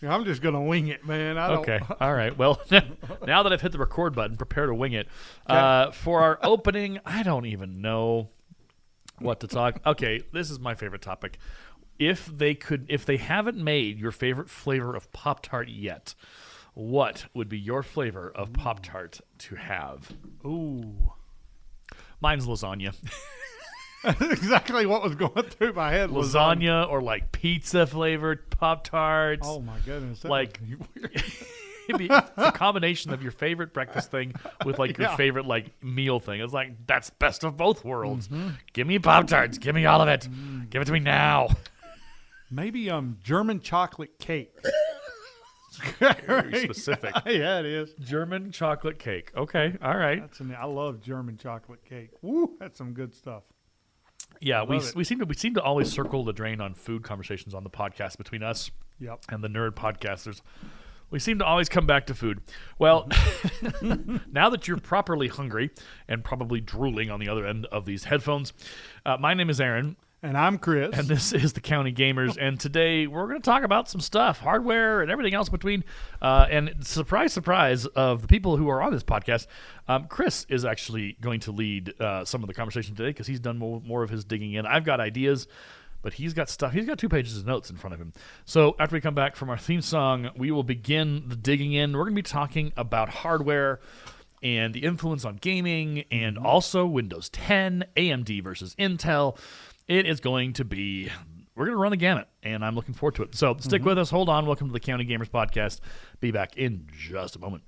I'm just going to wing it, man. Okay. All right. Well, now that I've hit the record button, prepare to wing it. Okay. For our opening, I don't even know what to talk. Okay, this is my favorite topic. If they haven't made your favorite flavor of Pop-Tart yet, what would be your flavor of Pop-Tart to have? Ooh. Mine's lasagna. That's exactly what was going through my head. Lasagna or like pizza flavored Pop-Tarts. Oh, my goodness. Like, it'd be a combination of your favorite breakfast thing with like your favorite like meal thing. It's like, that's best of both worlds. Mm-hmm. Give me Pop-Tarts. Give me all of it. Give it to me now. Maybe German chocolate cake. Very specific. Yeah, it is. German chocolate cake. Okay, all right. I love German chocolate cake. Woo, that's some good stuff. Yeah, we seem to always circle the drain on food conversations on the podcast between us and the nerd podcasters. We seem to always come back to food. Well, now that you're properly hungry and probably drooling on the other end of these headphones, my name is Aaron. And I'm Chris. And this is the County Gamers. And today we're going to talk about some stuff, hardware and everything else between. And surprise, surprise, of the people who are on this podcast, Chris is actually going to lead some of the conversation today because he's done more of his digging in. I've got ideas, but he's got stuff. He's got 2 pages of notes in front of him. So after we come back from our theme song, we will begin the digging in. We're going to be talking about hardware and the influence on gaming and also Windows 10, AMD versus Intel. It is going to be, we're going to run the gamut, and I'm looking forward to it. So stick with us. Hold on. Welcome to the County Gamers Podcast. Be back in just a moment.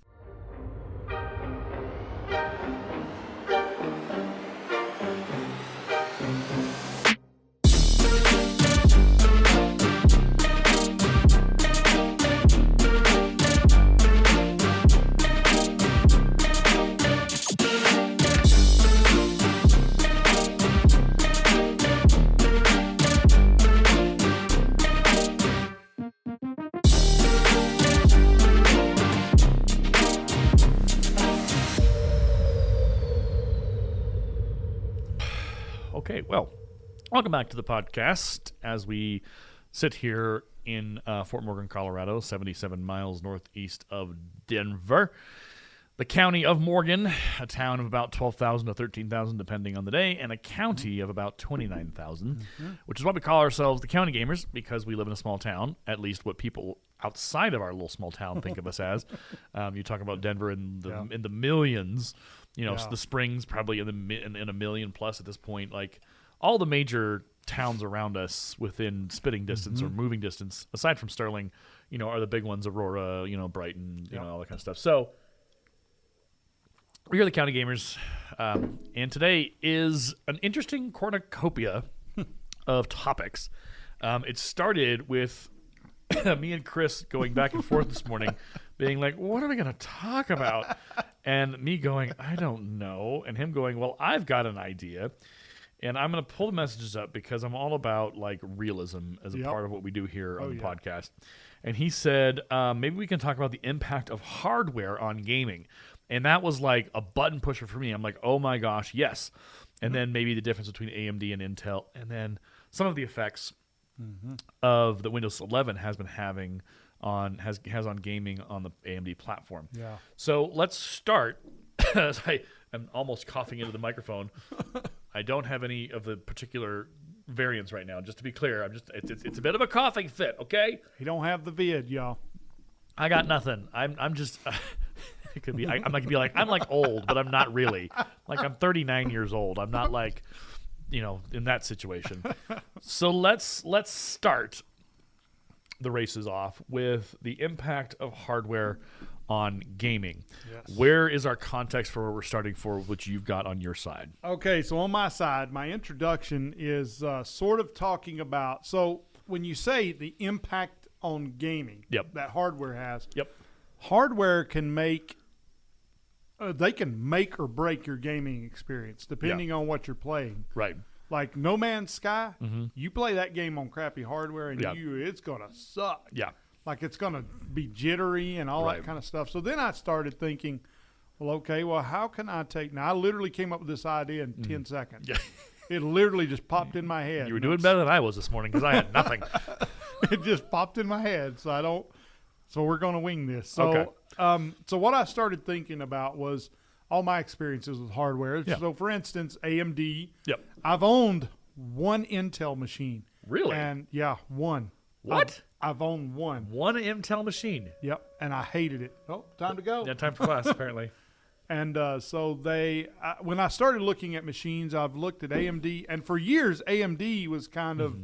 Okay, well, welcome back to the podcast as we sit here in Fort Morgan, Colorado, 77 miles northeast of Denver. The county of Morgan, a town of about 12,000 to 13,000 depending on the day, and a county of about 29,000, which is why we call ourselves the County Gamers, because we live in a small town, at least what people outside of our little small town think of us as. You talk about Denver in the millions. You know, the Springs probably in a million plus at this point. Like all the major towns around us within spitting distance or moving distance, aside from Sterling, you know, are the big ones: Aurora, you know, Brighton, you know, all that kind of stuff. So we are the County Gamers, and today is an interesting cornucopia of topics. It started with me and Chris going back and forth this morning, being like, what are we going to talk about? And me going, I don't know. And him going, well, I've got an idea. And I'm going to pull the messages up because I'm all about like realism as a part of what we do here on the podcast. And he said, maybe we can talk about the impact of hardware on gaming. And that was like a button pusher for me. I'm like, oh my gosh, yes. And then maybe the difference between AMD and Intel. And then some of the effects of the Windows 11 has been having on has on gaming on the AMD platform. Yeah. So let's start. I'm almost coughing into the microphone. I don't have any of the particular variants right now. Just to be clear, it's a bit of a coughing fit. Okay. You don't have the vid, y'all. I got nothing. I'm just. It could be. I'm like old, but I'm not really. Like I'm 39 years old. I'm not like, you know, in that situation. So let's start the races off with the impact of hardware on gaming. Yes. Where is our context for where we're starting for, which you've got on your side? Okay, so on my side, my introduction is sort of talking about, so when you say the impact on gaming that hardware has, hardware can make, they can make or break your gaming experience depending on what you're playing. Right. Like No Man's Sky, you play that game on crappy hardware and it's going to suck. Yeah. Like it's going to be jittery and all that kind of stuff. So then I started thinking, well, okay, well, how can I take – now I literally came up with this idea in 10 seconds. Yeah. It literally just popped in my head. You were doing better than I was this morning because I had nothing. It just popped in my head. So I don't So we're going to wing this. So, so what I started thinking about was all my experiences with hardware. Yeah. So, for instance, AMD. Yep. I've owned one Intel machine. Really? And yeah, one. What? I've owned one. One Intel machine. Yep. And I hated it. Oh, time to go. Yeah, time for class, apparently. And so when I started looking at machines, I've looked at AMD. And for years, AMD was kind of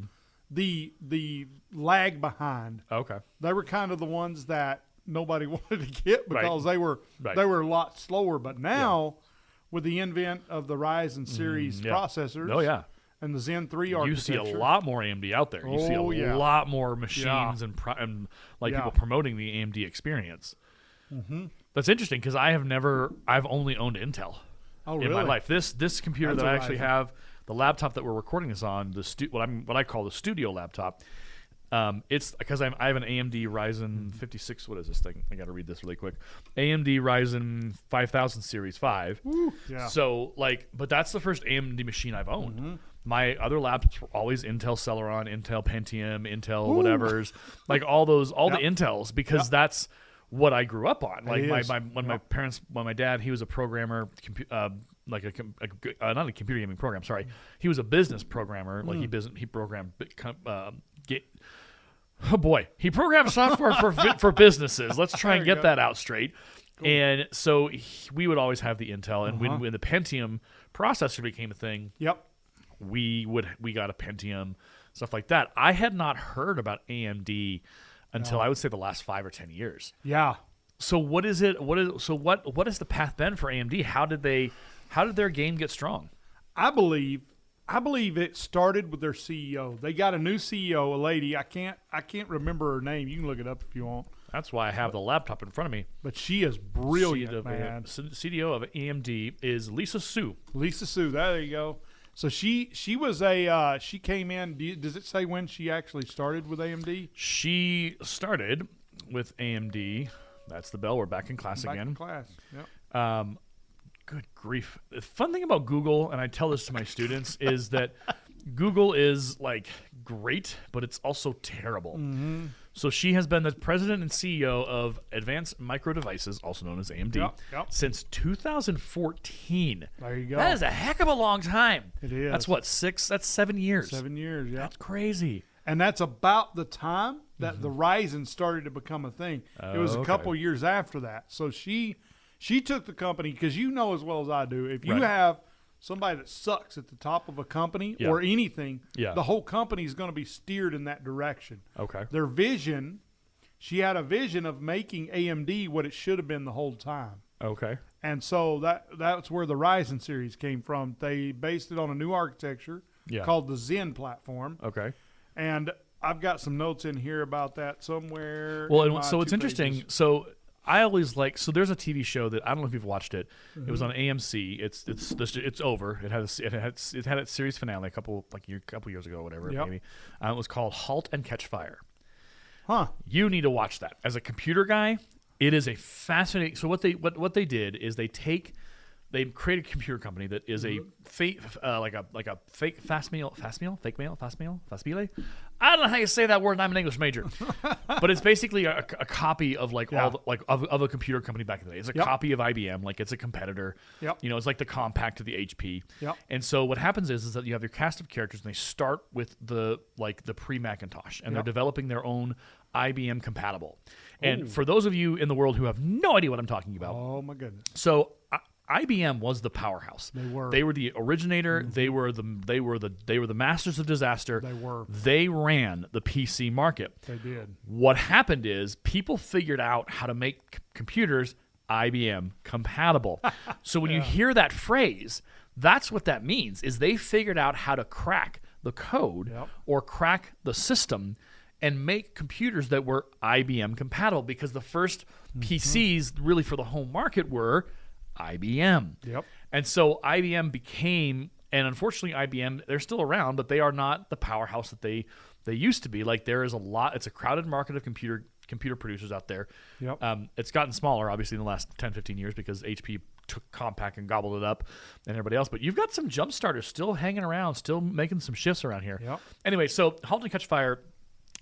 the lag behind. Okay. They were kind of the ones that nobody wanted to get because they were a lot slower. But now, with the invent of the Ryzen series processors, and the Zen 3 architecture, you see a lot more AMD out there. You see a lot more machines and people promoting the AMD experience. That's interesting because I've only owned Intel in my life. This computer that I actually have, the laptop that we're recording this on, what I call the studio laptop. It's because I have an AMD Ryzen 56. What is this thing? I got to read this really quick. AMD Ryzen 5000 Series 5. Woo, yeah. So but that's the first AMD machine I've owned. My other laptops were always Intel Celeron, Intel Pentium, Intel whatever's, like all the Intels, because that's what I grew up on. Like my parents, my dad, he was a programmer, not a computer gaming program. Sorry, he was a business programmer. Like he programmed. He programmed software for businesses. Let's try and get that out straight. Cool. And so we would always have the Intel, and when the Pentium processor became a thing, we got a Pentium, stuff like that. I had not heard about AMD until I would say the last 5 or 10 years. Yeah. So what is it? What has the path been for AMD? How did their game get strong? I believe it started with their CEO. They got a new CEO, a lady. I can't remember her name. You can look it up if you want. That's why I have the laptop in front of me. But she is brilliant, man. CDO of AMD is Lisa Su. Lisa Su. There you go. So she was she came in. Does it say when she actually started with AMD? She started with AMD. That's the bell. We're back in class again. Back in class. Yep. Good grief. The fun thing about Google, and I tell this to my students, is that Google is like great, but it's also terrible. So she has been the president and CEO of Advanced Micro Devices, also known as AMD, since 2014. There you go. That is a heck of a long time. It is. That's what, 7 years. 7 years, yeah. That's crazy. And that's about the time that the Ryzen started to become a thing. It was a couple years after that. So she took the company, because you know as well as I do, if you have somebody that sucks at the top of a company or anything, the whole company is going to be steered in that direction. Okay. Their vision, she had a vision of making AMD what it should have been the whole time. Okay. And so that's where the Ryzen series came from. They based it on a new architecture called the Zen platform. Okay. And I've got some notes in here about that somewhere. Well, so it's interesting. So I always so there's a TV show that I don't know if you've watched it. It was on AMC. It's over. It had its series finale a couple years ago, whatever maybe. It was called Halt and Catch Fire. Huh. You need to watch that. As a computer guy, it is a fascinating. So what they did is they created a computer company that is a fake like a fake fast meal. I don't know how you say that word, and I'm an English major, but it's basically a copy of of a computer company back in the day. It's a copy of IBM, like it's a competitor. It's like the Compaq to the HP. And so what happens is that you have your cast of characters, and they start with the pre-Macintosh, and they're developing their own IBM compatible. And for those of you in the world who have no idea what I'm talking about, oh my goodness, so IBM was the powerhouse. They were the originator. They were the masters of disaster. They ran the PC market. They did. What happened is people figured out how to make computers IBM compatible. So when you hear that phrase, that's what that means, is they figured out how to crack the code or crack the system and make computers that were IBM compatible, because the first PCs really for the home market were IBM. And so IBM became, and unfortunately IBM, they're still around, but they are not the powerhouse that they used to be. Like there is it's a crowded market of computer producers out there. It's gotten smaller obviously in the last 10-15 years because HP took Compaq and gobbled it up and everybody else, but you've got some jump starters still hanging around, still making some shifts around here. Anyway, so Halt and Catch Fire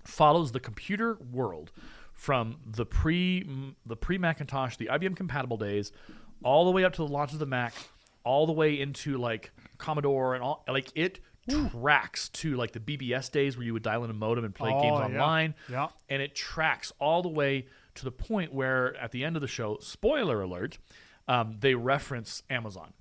follows the computer world from the pre Macintosh, the IBM compatible days, all the way up to the launch of the Mac, all the way into like Commodore and all. Like it tracks to like the BBS days where you would dial in a modem and play games online. Yeah. And it tracks all the way to the point where at the end of the show, spoiler alert, they reference Amazon.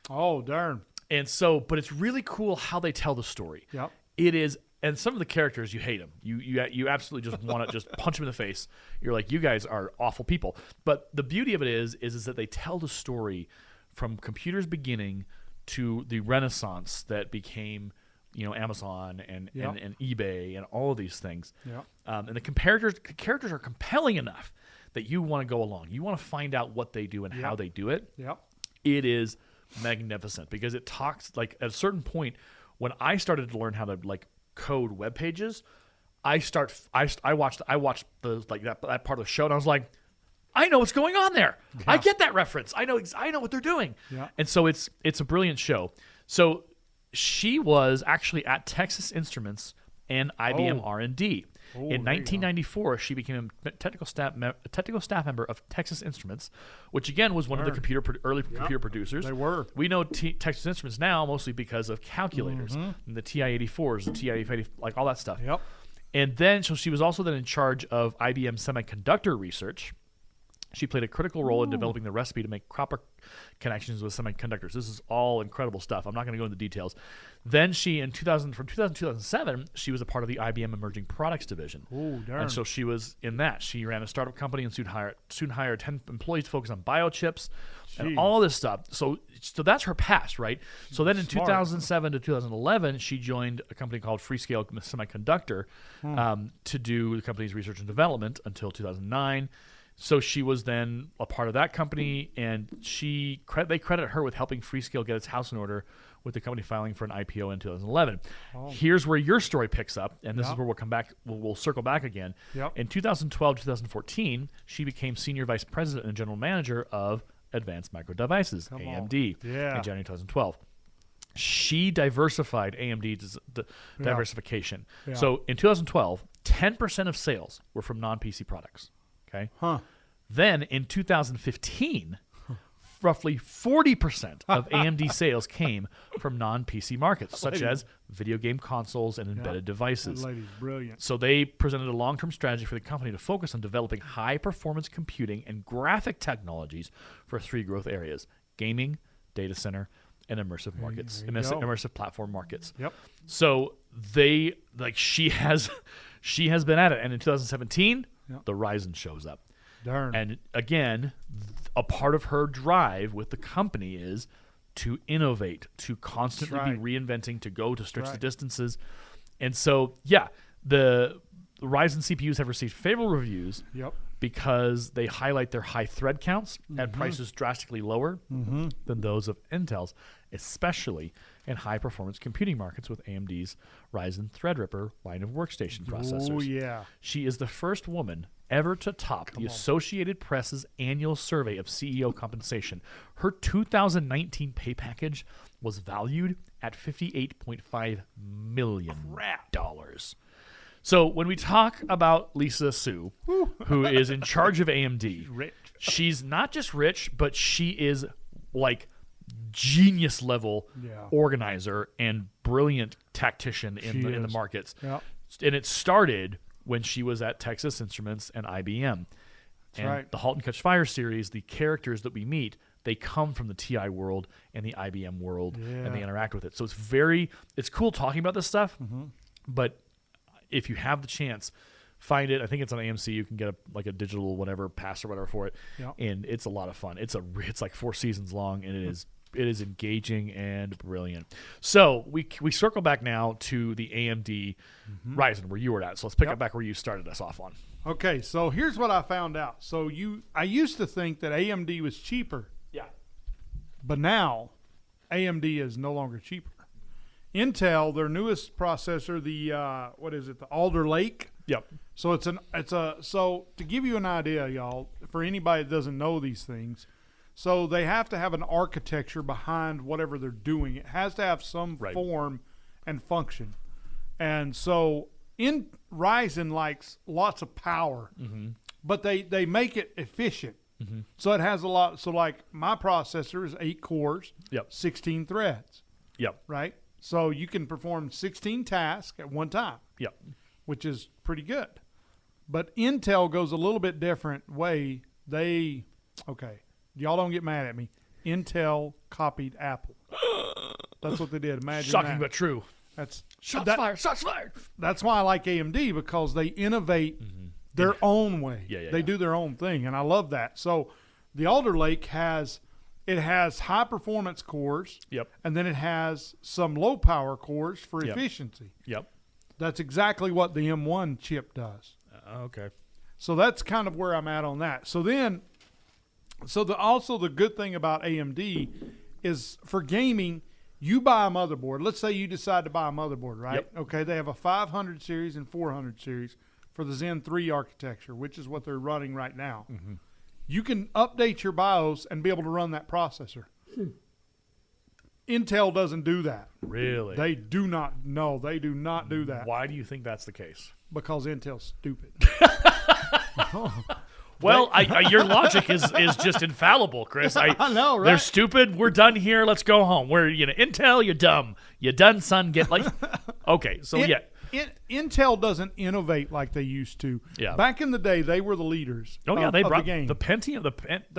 Oh, darn. And so, but it's really cool how they tell the story. Yep. It is, and some of the characters, you hate them. You absolutely just want to just punch them in the face. You're like, you guys are awful people. But the beauty of it is that they tell the story from computers beginning to the renaissance that became, Amazon and eBay and all of these things. Yep. And the characters are compelling enough that you want to go along. You want to find out what they do and how they do it. Yep. It is magnificent because it talks like at a certain point when I started to learn how to like code web pages, I watched the like that part of the show and I was like, I know what's going on there. Yeah. I get that reference. I know what they're doing. Yeah. And so it's a brilliant show. So she was actually at Texas Instruments and IBM R&D. In 1994, she became a technical staff member of Texas Instruments, which again was one of the early computer producers. They were. We know Texas Instruments now mostly because of calculators, and the TI-84s, the TI-80, like all that stuff. Yep. And then, so she was also then in charge of IBM semiconductor research. She played a critical role in developing the recipe to make proper connections with semiconductors. This is all incredible stuff. I'm not going to go into details. Then she, from 2000 to 2007, she was a part of the IBM Emerging Products Division. Oh, darn. And so she was in that. She ran a startup company and soon hired 10 employees to focus on biochips and all this stuff. So that's her past, right? So then in 2007 to 2011, she joined a company called Freescale Semiconductor to do the company's research and development until 2009. So she was then a part of that company, and they credit her with helping Freescale get its house in order with the company filing for an IPO in 2011. Here's where your story picks up, and this is where we'll come back. We'll circle back again. Yep. In 2012-2014, she became Senior Vice President and General Manager of Advanced Micro Devices, AMD, in January 2012. She diversified AMD's diversification. Yeah. So in 2012, 10% of sales were from non-PC products. Okay. Then in 2015, roughly 40% of AMD sales came from non-PC markets, such as video game consoles and embedded devices. That lady's brilliant. So they presented a long-term strategy for the company to focus on developing high-performance computing and graphic technologies for 3 growth areas: gaming, data center, and immersive markets, immersive platform markets. Yep. So she has been at it, and in 2017. The Ryzen shows up. Darn. And again, a part of her drive with the company is to innovate, to constantly be reinventing, to stretch the distances. And so, the Ryzen CPUs have received favorable reviews because they highlight their high thread counts at prices drastically lower than those of Intel's, especially in high-performance computing markets with AMD's Ryzen Threadripper line of workstation processors. Oh, yeah. She is the first woman ever to top the Associated Press's annual survey of CEO compensation. Her 2019 pay package was valued at $58.5 million. So when we talk about Lisa Su, who is in charge of AMD, she's not just rich, but she is like genius level organizer and brilliant tactician in the markets. Yep. And it started when she was at Texas Instruments and IBM. The Halt and Catch Fire series, the characters that we meet, they come from the TI world and the IBM world, and they interact with it. So it's cool talking about this stuff, but if you have the chance, find it. I think it's on AMC. You can get a digital whatever pass or whatever for it, and it's a lot of fun. It's like 4 seasons long, and it is engaging and brilliant. So we circle back now to the AMD Ryzen where you were at. So let's pick up back where you started us off on. Okay, so here's what I found out. So I used to think that AMD was cheaper. Yeah. But now AMD is no longer cheaper. Intel, their newest processor, the Alder Lake. Yep. So so to give you an idea, y'all, for anybody that doesn't know these things, so they have to have an architecture behind whatever they're doing. It has to have some form and function. And so Ryzen likes lots of power, but they make it efficient. So it has a lot. So like my processor is 8 cores, 16 threads. Right. So you can perform 16 tasks at one time. Which is pretty good. But Intel goes a little bit different way. Y'all don't get mad at me. Intel copied Apple. That's what they did. Imagine Shocking that. But true. That's Shots fired. That's why I like AMD, because they innovate their own way. They do their own thing, and I love that. So the Alder Lake has high performance cores, and then it has some low power cores for efficiency. That's exactly what the M1 chip does. Okay. So that's kind of where I'm at on that. So then, also the good thing about AMD is for gaming, you buy a motherboard. Let's say you decide to buy a motherboard, right? Okay, they have a 500 series and 400 series for the Zen 3 architecture, which is what they're running right now. You can update your BIOS and be able to run that processor. Intel doesn't do that. Really? They do not. No, they do not do that. Why do you think that's the case? Because Intel's stupid. Well, your logic is just infallible, Chris. I know, right? They're stupid. We're done here. Let's go home. Intel, you're dumb. You're done, son. Get like, okay. So Intel doesn't innovate like they used to. Back in the day, they were the leaders. They brought the game. The Pentium, the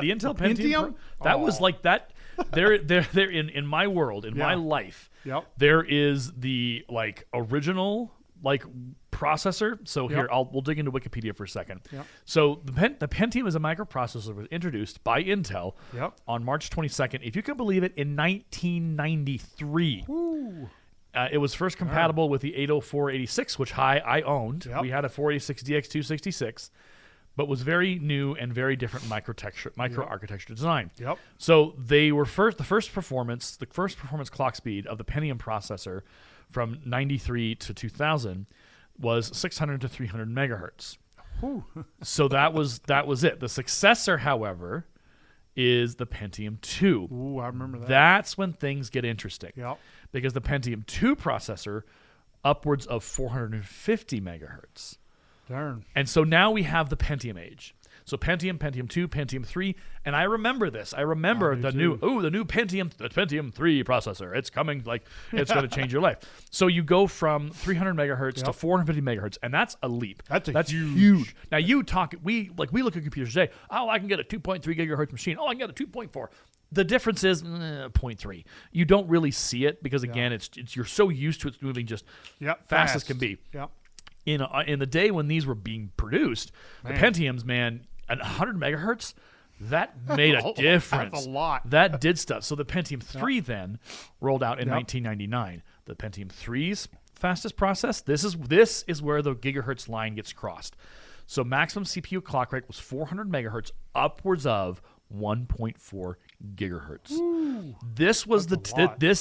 Intel Pentium. That was like that. They're in my world, in my life. There is the like original processor. So here we'll dig into Wikipedia for a second. So the Pentium is a microprocessor that was introduced by Intel on March 22nd. If you can believe it, in 1993. It was first compatible with the 80486, which I owned. We had a 486DX266, but was very new and very different microarchitecture design. So they were the first performance clock speed of the Pentium processor from 93 to 2000 was 600 to 300 megahertz. So that was it. The successor, however, is the Pentium 2. Ooh, I remember that. That's when things get interesting. Because the Pentium 2 processor, upwards of 450 megahertz. Darn. And so now we have the Pentium age. So Pentium 2, Pentium 3, and I remember this. I remember the new Pentium 3 processor. It's coming, it's going to change your life. So you go from 300 megahertz to 450 megahertz, and that's a leap. That's huge. Now we look at computers today. Oh, I can get a 2.3 gigahertz machine. Oh, I can get a 2.4. The difference is 0.3. You don't really see it because again, it's you're so used to it moving just fast as can be. In the day when these were being produced, the Pentiums, at 100 megahertz, that made a difference. That's a lot. That did stuff. So the Pentium 3 then rolled out in 1999. The Pentium 3's fastest process. This is where the gigahertz line gets crossed. So maximum CPU clock rate was 400 megahertz, upwards of 1.4 gigahertz. Ooh, this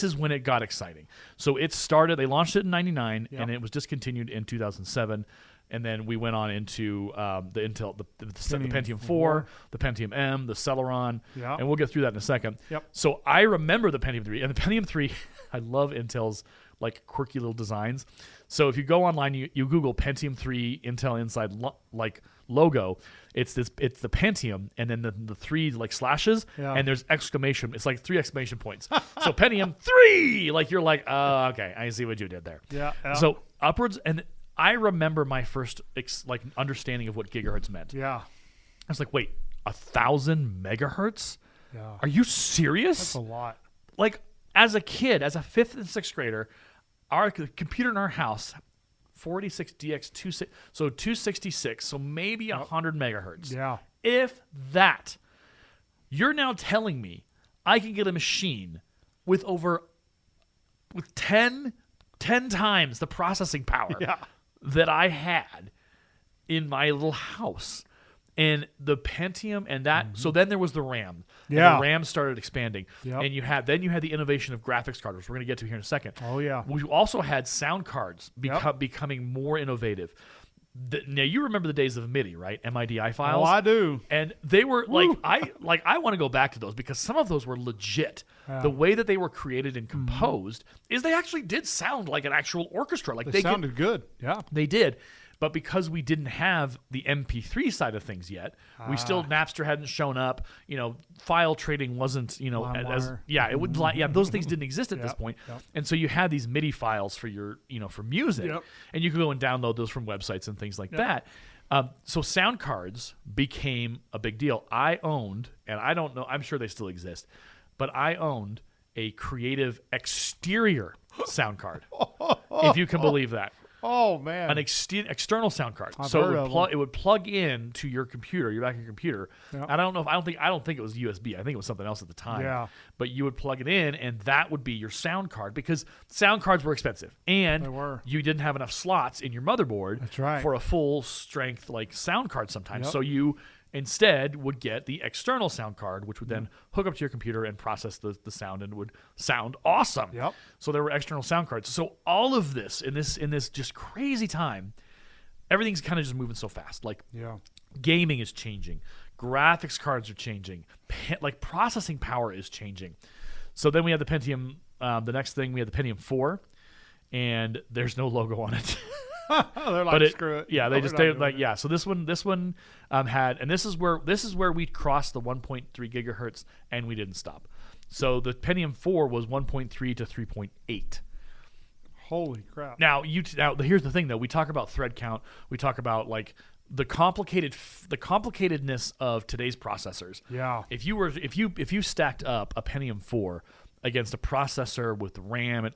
is when it got exciting. So it started. They launched it in '99, and it was discontinued in 2007. And then we went on into the Intel, the Pentium 4, the Pentium M, the Celeron, and we'll get through that in a second. So I remember the Pentium 3, and the Pentium 3. I love Intel's quirky little designs. So if you go online, you Google Pentium 3 Intel Inside logo. It's the Pentium, and then the 3 slashes, and there's exclamation. It's 3 exclamation points. So Pentium 3, you're oh, okay, I see what you did there. So upwards, and I remember my first understanding of what gigahertz meant. I was wait, 1,000 megahertz? Are you serious? That's a lot. As a kid, as a 5th and 6th grader, our computer in our house, 486DX266, so 266, so maybe 100 megahertz. If that, you're now telling me I can get a machine with 10 times the processing power that I had in my little house. And the Pentium and that, so then there was the RAM. And the RAM started expanding. And you had the innovation of graphics cards, which we're going to get to here in a second. We also had sound cards becoming more innovative. Now you remember the days of MIDI, right? MIDI files. Oh, I do. And they were I want to go back to those because some of those were legit. The way that they were created and composed is they actually did sound like an actual orchestra. They sounded good. They did. But because we didn't have the MP3 side of things yet, we still Napster hadn't shown up. File trading wasn't those things didn't exist at this point. Yep. And so you had these MIDI files for your for music, and you could go and download those from websites and things like that. So sound cards became a big deal. I owned, and I don't know, I'm sure they still exist, but I owned a Creative exterior sound card, if you can believe that. Oh man, an external sound card. I've So heard it would plug in to your computer, your back of your computer. Yep. I don't think it was USB. I think it was something else at the time. Yeah. But you would plug it in, and that would be your sound card, because sound cards were expensive, and They were. you didn't have enough slots in your motherboard. That's right. For a full strength sound card sometimes. Yep. So you instead would get the external sound card, which would then hook up to your computer and process the sound, and would sound awesome. Yep. So there were external sound cards. So all of this in this just crazy time, everything's kind of just moving so fast. Gaming is changing, graphics cards are changing, processing power is changing. So then we had the Pentium. The next thing, we had the Pentium 4, and there's no logo on it. They're like, screw it. Yeah, No, So this one had, and this is where we crossed the 1.3 gigahertz, and we didn't stop. So the Pentium 4 was 1.3 to 3.8. Holy crap! Now here's the thing though. We talk about thread count. We talk about the complicatedness of today's processors. Yeah. If you stacked up a Pentium 4 against a processor with RAM,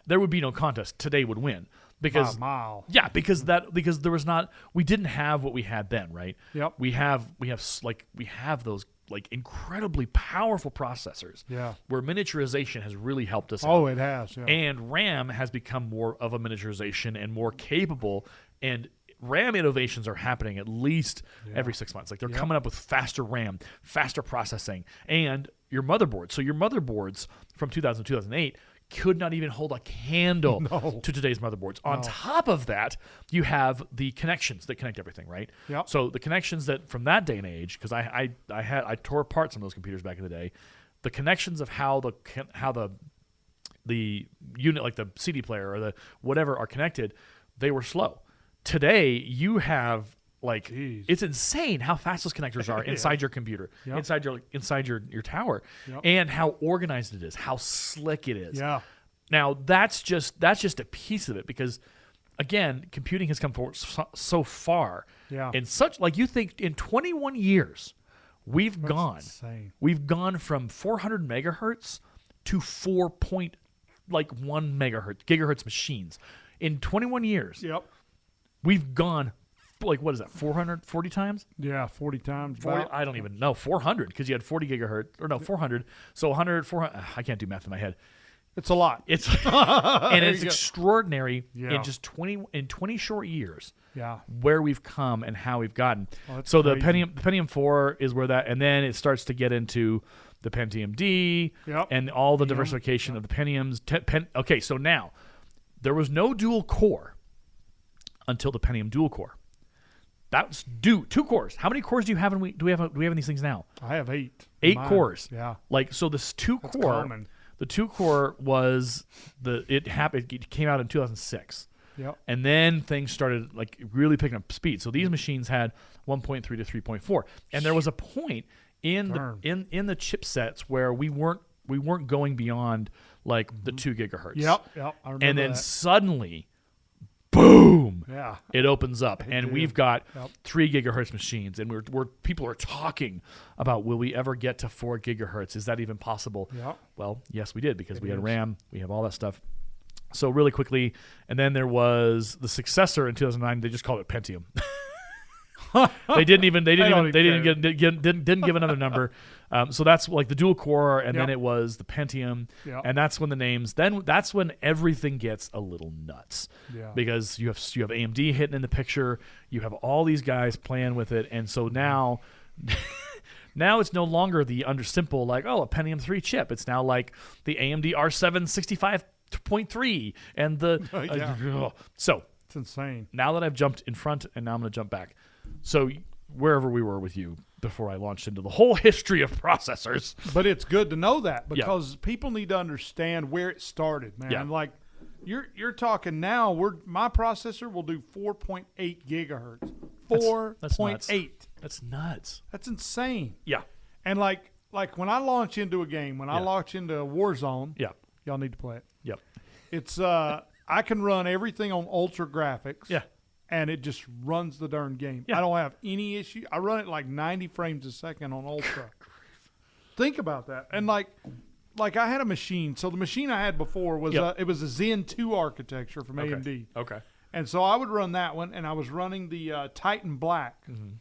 there would be no contest. Today would win. Because mile. Yeah, because there was not, we didn't have what we had then, right? Yep. We have those incredibly powerful processors. Yeah. Where miniaturization has really helped us out. Oh, it has. Yeah. And RAM has become more of a miniaturization and more capable, and RAM innovations are happening at least every 6 months. They're coming up with faster RAM, faster processing, and your motherboard. So your motherboards from 2000 to 2008 could not even hold a candle to today's motherboards. On top of that, you have the connections that connect everything, right? Yep. So the connections that from that day and age, because I tore apart some of those computers back in the day, the connections of how the unit, like the CD player or the whatever, are connected, they were slow. Today, you have it's insane how fast those connectors are inside your computer, inside your tower, and how organized it is, how slick it is. Yeah. Now that's just a piece of it, because again, computing has come forward so far. Yeah. And such, you think in 21 years, we've gone from 400 megahertz to 4.1 gigahertz machines. In 21 years. Yep. We've gone, what is that, 440 times? Yeah, 40 times. 40, I don't even know, 400, because you had 40 gigahertz, or no, 400. So 100, 400, I can't do math in my head. It's a lot. It's and it's extraordinary Yeah. in just 20 short years. Yeah. Where we've come and how we've gotten. Oh, that's so crazy. the Pentium 4 is where that, and then it starts to get into the Pentium D and all the diversification of the Pentiums. Okay, so now there was no dual core until the Pentium dual core. That's two cores. How many cores do you have? Do we have in these things now? I have 8. 8 cores. Yeah. So this two That's core. common. The 2 core was it came out in 2006. Yep. And then things started really picking up speed. So these machines had 1.3 to 3.4, and there was a point in the chipsets where we weren't going beyond the 2 gigahertz. Yep. I remember And then that. suddenly, boom! Yeah. It opens up, and we've got 3 3 gigahertz machines, and we're people are talking about, will we ever get to 4 gigahertz? Is that even possible? Yep. Well, yes, we did, because we had RAM, we have all that stuff. So really quickly, and then there was the successor in 2009. They just called it Pentium. They didn't give another number. So that's the dual core, and then it was the Pentium, and that's when the names. Then that's when everything gets a little nuts, because you have AMD hitting in the picture. You have all these guys playing with it, and so now. Now it's no longer the simple a Pentium 3 chip. It's now the AMD R7 65.3 and the so it's insane. Now that I've jumped in front, and now I'm going to jump back. So wherever we were with you before I launched into the whole history of processors. But it's good to know that, because people need to understand where it started, man. Yeah. You're talking now. My processor will do 4.8 gigahertz. 4.8. That's nuts. That's insane. Yeah. And like when I launch into a game, when I launch into Warzone, y'all need to play it. Yep. It's I can run everything on ultra graphics. Yeah. And it just runs the darn game. Yeah. I don't have any issue. I run it like 90 frames a second on ultra. Think about that. And like I had a machine. So the machine I had before was it was a Zen 2 architecture from AMD. Okay. And so I would run that one, and I was running the Titan Black. Mm-hmm.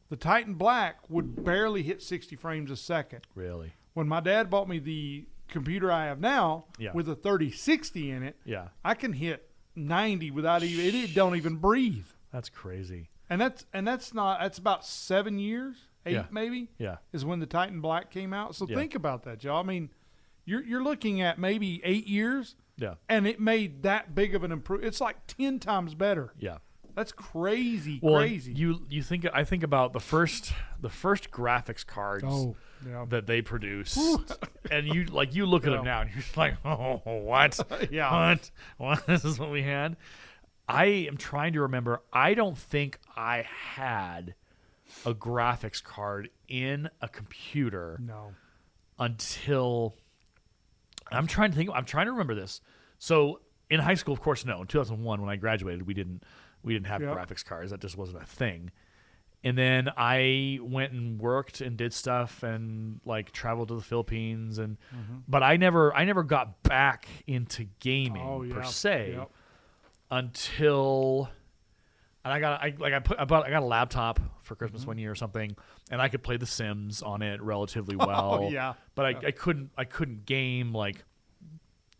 The Titan Black would barely hit 60 frames a second. Really? When my dad bought me the computer I have now with a 3060 in it, I can hit 90 without even it don't even breathe. That's crazy. And that's about 7 years, 8 maybe. Yeah. Is when the Titan Black came out. So think about that, y'all. I mean, you're looking at maybe 8 years. Yeah. And it made that big of an improvement. It's like 10 times better. Yeah. That's crazy. You think I think about the first graphics cards that they produced, and you look at them now and you're just like, oh, what? What? This is what we had. I am trying to remember. I don't think I had a graphics card in a computer until I'm trying to remember this. So in high school, of course, no. In 2001, when I graduated, we didn't have graphics cards. That just wasn't a thing. And then I went and worked and did stuff and like traveled to the Philippines but I never got back into gaming per se until I got a laptop for Christmas one year or something, and I could play The Sims on it relatively well. But I couldn't game like.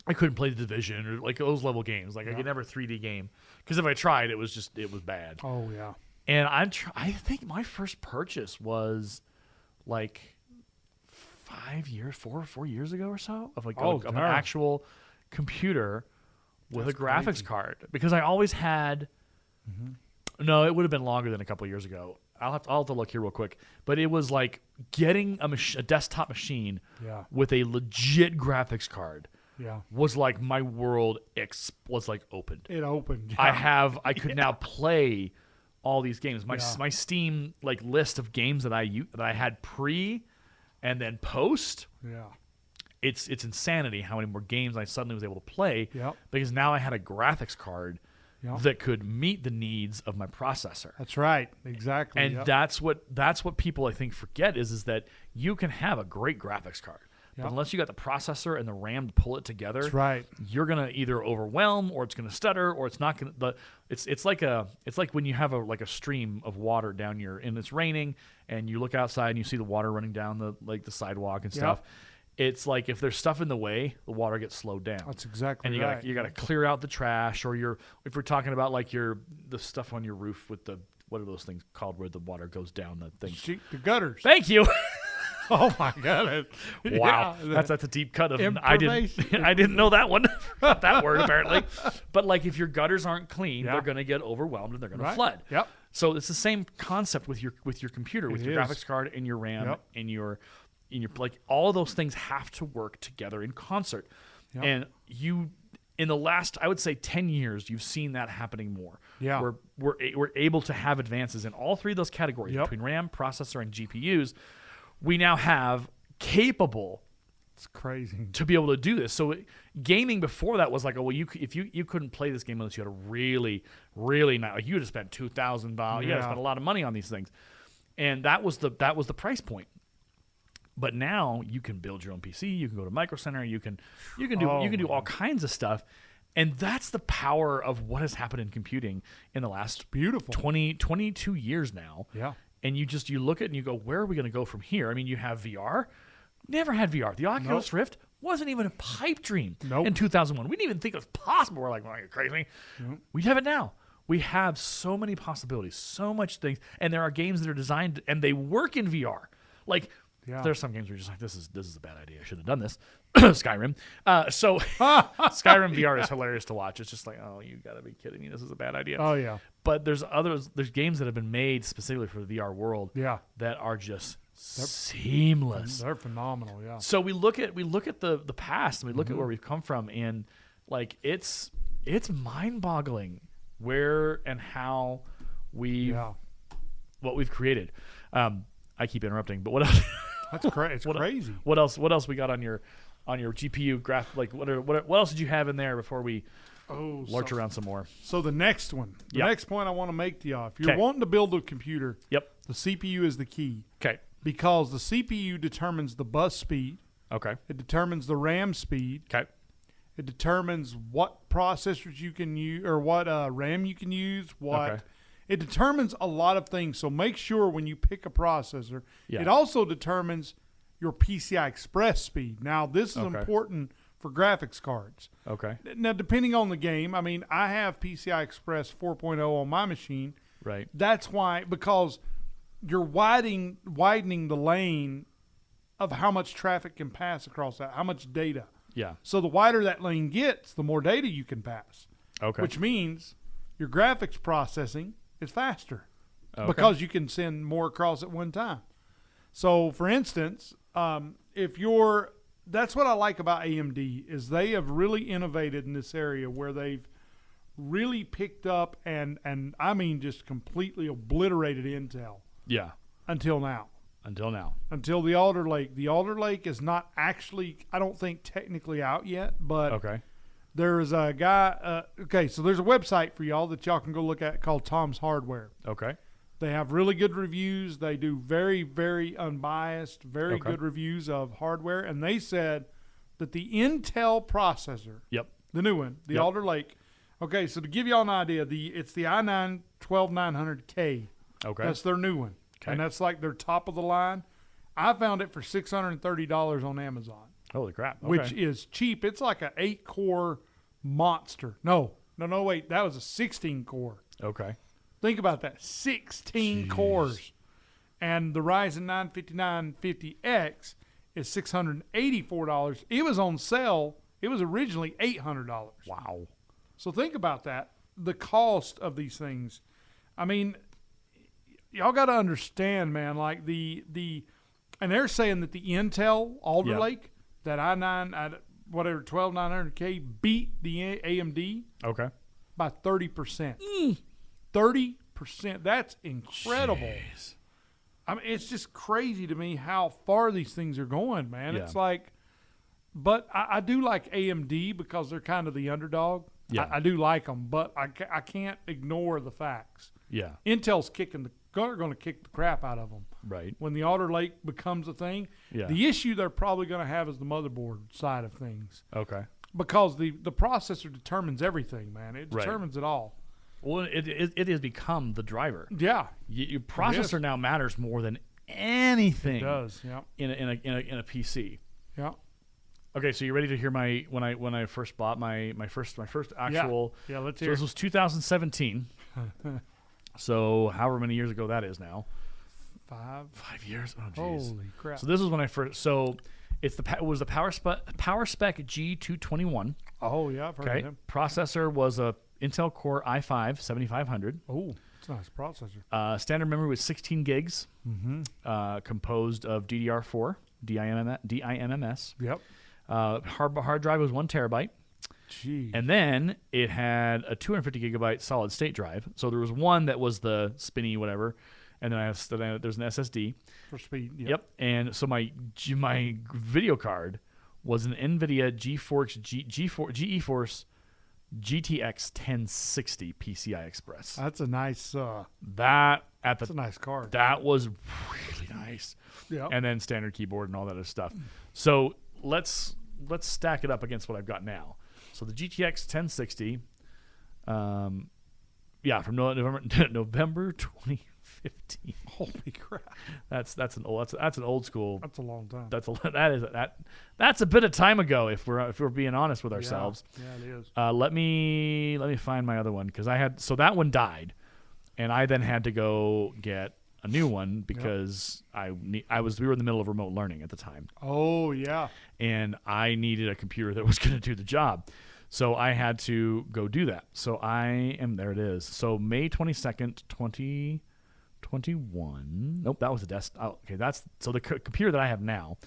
I couldn't play The Division or like those level games. Like I could never 3D game because if I tried, it was bad. Oh yeah. And I think my first purchase was like 4 years ago or so of like of an actual computer with a graphics card because I always had. No, it would have been longer than a couple of years ago. I'll have to look here real quick, but it was like getting a desktop machine with a legit graphics card. Was like my world was like opened. It opened. I could now play all these games. My Steam like list of games that I had pre and then post. It's insanity how many more games I suddenly was able to play because now I had a graphics card that could meet the needs of my processor. That's right. Exactly. And that's what people I think forget is that you can have a great graphics card. But unless you got the processor and the RAM to pull it together, that's right. You're gonna either overwhelm or it's gonna stutter or it's not gonna. It's like when you have a stream of water down and it's raining and you look outside and you see the water running down the sidewalk and stuff. It's like if there's stuff in the way, the water gets slowed down. That's exactly right. And you gotta clear out the trash or if we're talking about like the stuff on your roof with what are those things called where the water goes down the thing? The gutters. Thank you. Oh my God! Wow, that's a deep cut of I didn't know that one, that word apparently. But like if your gutters aren't clean, they're going to get overwhelmed and they're going to flood. Yep. So it's the same concept with your computer, with your graphics card and your RAM and your like all of those things have to work together in concert. And in the last, I would say 10 years, you've seen that happening more. We're able to have advances in all three of those categories between RAM, processor, and GPUs. We now have capable. It's crazy to be able to do this. So gaming before that was like, if you couldn't play this game unless you had a really, really nice. Like you would have spent $2,000. You had to spend a lot of money on these things, and that was the price point. But now you can build your own PC. You can go to Micro Center. You can do all kinds of stuff, and that's the power of what has happened in computing in the last 22 years now. And you look at it and you go, where are we going to go from here? I mean, you have VR. Never had VR. The Oculus Rift wasn't even a pipe dream in 2001. We didn't even think it was possible. We're like, you're crazy. We have it now. We have so many possibilities, so much things. And there are games that are designed and they work in VR. Like, there's some games where you're just like, this is a bad idea. I should have done this. Skyrim. So Skyrim VR is hilarious to watch. It's just like, oh, you got to be kidding me. This is a bad idea. Oh, yeah. But there's games that have been made specifically for the VR world that are just seamless. They're phenomenal, So we look at the past and we look at where we've come from, and Like it's mind-boggling where and how what we've created. I keep interrupting, but what else? That's crazy. It's crazy. What else we got on your GPU graph? Like what else did you have in there before we lurch around some more? So the next one, next point I want to make to y'all, if you're wanting to build a computer, the CPU is the key. Okay. Because the CPU determines the bus speed. Okay. It determines the RAM speed. Okay. It determines what processors you can use or what RAM you can use. It determines a lot of things. So make sure when you pick a processor, it also determines your PCI Express speed. Now, this is important for graphics cards. Okay. Now, depending on the game, I mean, I have PCI Express 4.0 on my machine. Right. That's why, because you're widening the lane of how much traffic can pass across that, how much data. Yeah. So the wider that lane gets, the more data you can pass. Okay. Which means your graphics processing is faster because you can send more across at one time. So, for instance, that's what I like about AMD is they have really innovated in this area where they've really picked up and I mean just completely obliterated Intel. Yeah. Until now. Until the Alder Lake. The Alder Lake is not actually, I don't think, technically out yet, but there's a guy, so there's a website for y'all that y'all can go look at called Tom's Hardware. Okay. They have really good reviews. They do very, very unbiased, very good reviews of hardware, and they said that the Intel processor, the new one, the Alder Lake, so to give y'all an idea, it's the i9-12900K. Okay. That's their new one. Okay. And that's like their top of the line. I found it for $630 on Amazon. Holy crap. Okay. Which is cheap. It's like an 8-core monster. No, wait. That was a 16-core. Okay. Think about that. 16 cores. And the Ryzen 9 5950X is $684. It was on sale. It was originally $800. Wow. So think about that. The cost of these things. I mean, y'all got to understand, man, like and they're saying that the Intel Alder Lake, that i9, 12900K beat the AMD by 30%. 30%. That's incredible. Jeez. I mean, it's just crazy to me how far these things are going, man. It's like, but I do like AMD because they're kind of the underdog. Yeah. I do like them, but I can't ignore the facts. Yeah. Intel's going to kick the crap out of them. Right. When the Alder Lake becomes a thing. Yeah. The issue they're probably going to have is the motherboard side of things. Okay. Because the processor determines everything, man. It determines it all. Well, it has become the driver. Yeah. Your processor now matters more than anything. It does, yeah. In a PC. Yeah. Okay, so you ready to hear when I first bought my first actual? Yeah, let's hear. So this was 2017. So however many years ago that is now. 5 years. Oh jeez. Holy crap. So this is when I first. So it was the PowerSpec G221. Oh yeah, I've heard of him. Processor was a Intel Core i5 7500. Oh, it's a nice processor. Standard memory was 16 gigs. Composed of DDR4, DIMMS. Yep. Hard drive was 1 terabyte. Jeez. And then it had a 250 gigabyte solid state drive. So there was one that was the spinny whatever, and then there's an SSD for speed. Yep. And so my video card was an NVIDIA GeForce GTX 1060 PCI Express. That's a nice. That's a nice card. That was really nice. Yeah. And then standard keyboard and all that other stuff. So let's stack it up against what I've got now. So the GTX 1060, from November 2015. Holy crap! That's an old school. That's a long time. That's a bit of time ago if we're being honest with ourselves. Yeah, it is. Let me find my other one because that one died, and I then had to go get a new one because we were in the middle of remote learning at the time. Oh yeah. And I needed a computer that was going to do the job. So I had to go do that. So there it is. So May 22nd, 2021. Nope, that was the desktop. Okay, so the computer that I have now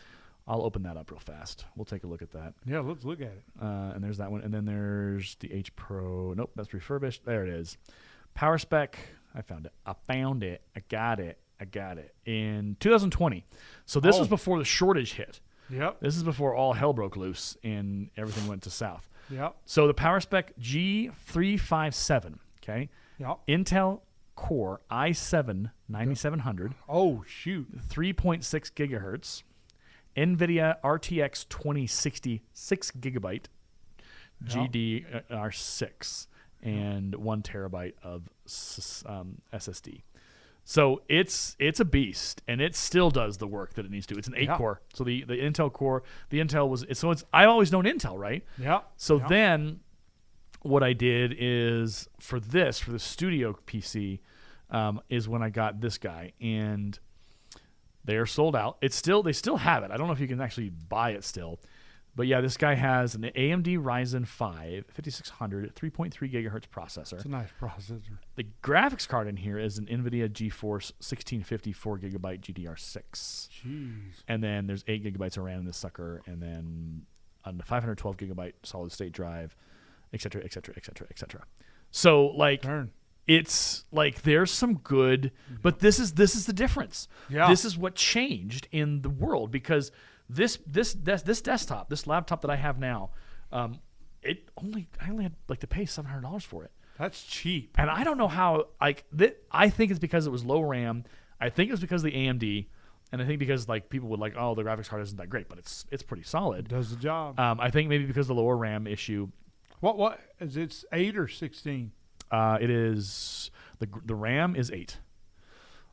I'll open that up real fast. We'll take a look at that. Yeah, let's look at it. And there's that one. And then there's the H Pro. Nope, that's refurbished. There it is. Power spec. I found it. I got it. In 2020. So this was before the shortage hit. Yep. This is before all hell broke loose and everything went to south. Yep. So the power spec G357. Okay. Yep. Intel Core i7 9700. Oh, shoot. 3.6 gigahertz. NVIDIA RTX 2060 6 gigabyte GDR6 and 1 terabyte of SSD. So it's a beast, and it still does the work that it needs to. It's an 8-core. So the Intel Core, I've always known Intel, right? Yeah. So then what I did is for the studio PC is when I got this guy, and they are sold out. They still have it. I don't know if you can actually buy it still. But yeah, this guy has an AMD Ryzen 5 5600 3.3 gigahertz processor. It's a nice processor. The graphics card in here is an NVIDIA GeForce 1650 4 gigabyte GDR6. Jeez. And then there's 8 gigabytes of RAM in this sucker, and then on the 512 gigabyte solid state drive, et cetera, et cetera, et cetera, et cetera. So it's like there's some good, but this is the difference. Yeah. This is what changed in the world, because this desktop, this laptop that I have now, I only had to pay $700 for it. That's cheap. And I don't know how. I think it's because it was low RAM. I think it was because of the AMD, and I think because people would the graphics card isn't that great, but it's pretty solid. It does the job. I think maybe because of the lower RAM issue. What is it? 8 or 16? It is the RAM is 8.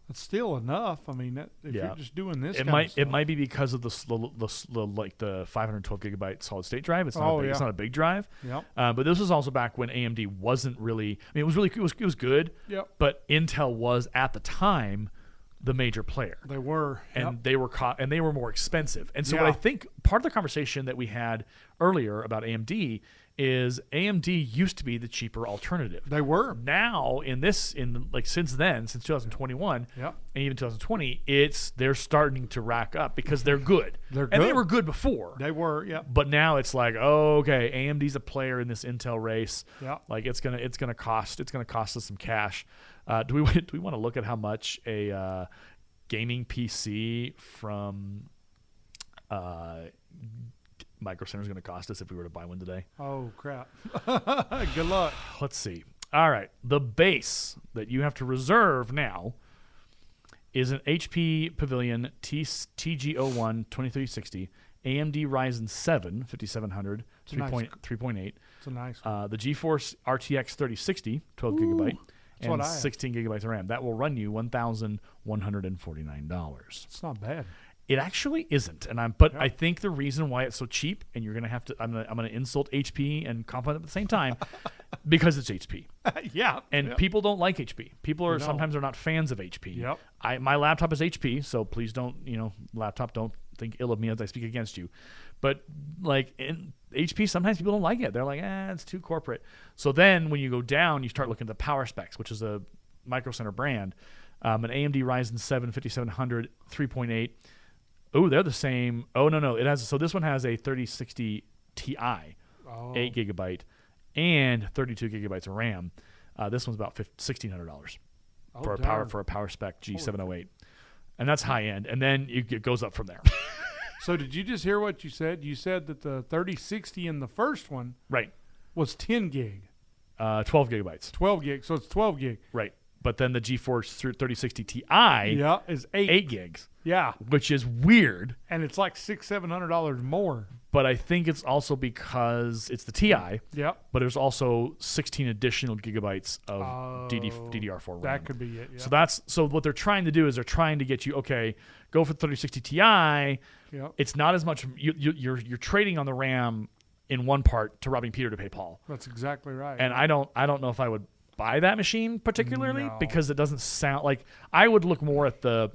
That's still enough. I mean, if you're just doing this, it might be because of the 512 gigabyte solid state drive. It's not it's not a big drive. Yep. But this was also back when AMD wasn't really. I mean, it was good. Yep. But Intel was at the time the major player. They were, and they were more expensive. And so what I think part of the conversation that we had earlier about AMD is AMD used to be the cheaper alternative. They were. Now since 2021 and even 2020, they're starting to rack up because they're good. And they were good before. They were, yeah. But now it's okay, AMD's a player in this Intel race. Yeah. It's gonna cost us some cash. Do we want to look at how much a gaming PC from Micro Center is going to cost us if we were to buy one today? Oh, crap. Good luck. Let's see. All right. The base that you have to reserve now is an HP Pavilion TG01 2360, AMD Ryzen 7 5700 3.8. It's a nice one. The GeForce RTX 3060 12 gigabyte and 16 gigabytes of RAM. That will run you $1,149. It's not bad. It actually isn't, I think the reason why it's so cheap, and you're gonna have to, I'm gonna insult HP and compliment at the same time, because it's HP. People don't like HP. People are sometimes are not fans of HP. Yep. My laptop is HP, so please don't don't think ill of me as I speak against you. But in HP, sometimes people don't like it. They're like, it's too corporate. So then when you go down, you start looking at the power specs, which is a Micro Center brand, an AMD Ryzen 7 5700 3.8. Oh, they're the same. Oh, no. It has. So this one has a 3060 Ti, 8 gigabyte, and 32 gigabytes of RAM. This one's about $1,600 for a power spec G708, and that's high end. And then it goes up from there. So did you just hear what you said? You said that the 3060 in the first one was 10 gig. 12 gigabytes. 12 gig. So it's 12 gig. Right. But then the GeForce 3060 Ti is 8 gigs. Yeah. Which is weird. And it's like $600-700 more. But I think it's also because it's the Ti. Yeah. But there's also 16 additional gigabytes of DDR4 RAM. That could be it. Yeah. So what they're trying to do is they're trying to get you, go for the 3060 Ti. Yeah. It's not as much. You're trading on the RAM in one part to robbing Peter to pay Paul. That's exactly right. And I don't know if I would buy that machine particularly because it doesn't sound like. I would look more at the.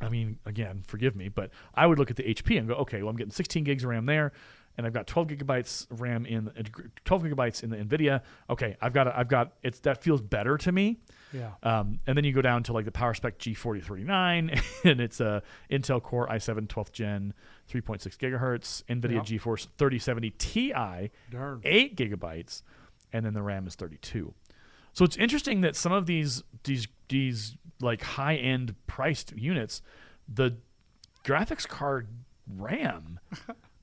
I mean, again, forgive me, but I would look at the HP and go, I'm getting 16 gigs of RAM there, and I've got 12 gigabytes RAM 12 gigabytes in the NVIDIA. Okay, I've got it's that feels better to me. Yeah. And then you go down to like the PowerSpec G4039, and it's a Intel Core i7 12th Gen, 3.6 gigahertz, NVIDIA GeForce 3070 Ti, 8 gigabytes, and then the RAM is 32. So it's interesting that some of these like high-end priced units, the graphics card RAM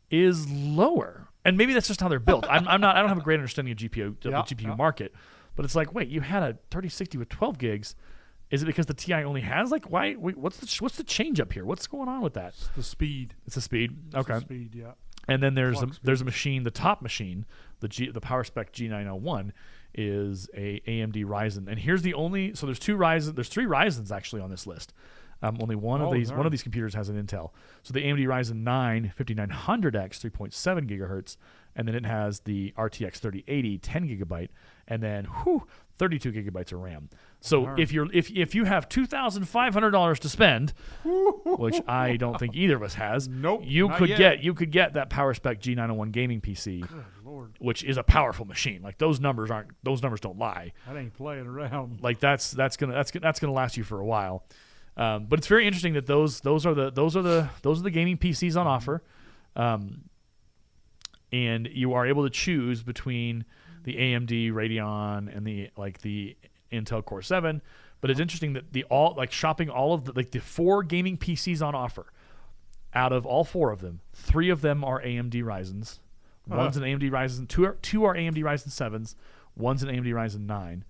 is lower, and maybe that's just how they're built. I don't have a great understanding of the GPU market, but it's like, wait, you had a 3060 with 12 gigs. Is it because the Ti only has like why? What's the change up here? What's going on with that? It's the speed. It's the speed. Okay. It's the speed, yeah. And then there's a machine, the top machine, the PowerSpec G901 is a AMD Ryzen, and here's the only. So there's three Ryzens actually on this list. Only one of these computers has an Intel. So the AMD Ryzen 9 5900X 3.7 gigahertz, and then it has the RTX 3080 10 gigabyte, and then 32 gigabytes of RAM. So if you have $2,500 to spend, which I don't think either of us has, you could get that PowerSpec G901 gaming PC, Good Lord, which is a powerful machine. Like those numbers don't lie. I ain't playing around. Like that's gonna last you for a while. But it's very interesting that those are the gaming PCs on offer, and you are able to choose between the AMD Radeon and the Intel Core 7. But it's interesting that shopping all of the 4 gaming PCs on offer, out of all 4 of them, 3 of them are AMD Ryzens. One's an AMD Ryzen, two are AMD Ryzen 7s, one's an AMD Ryzen 9.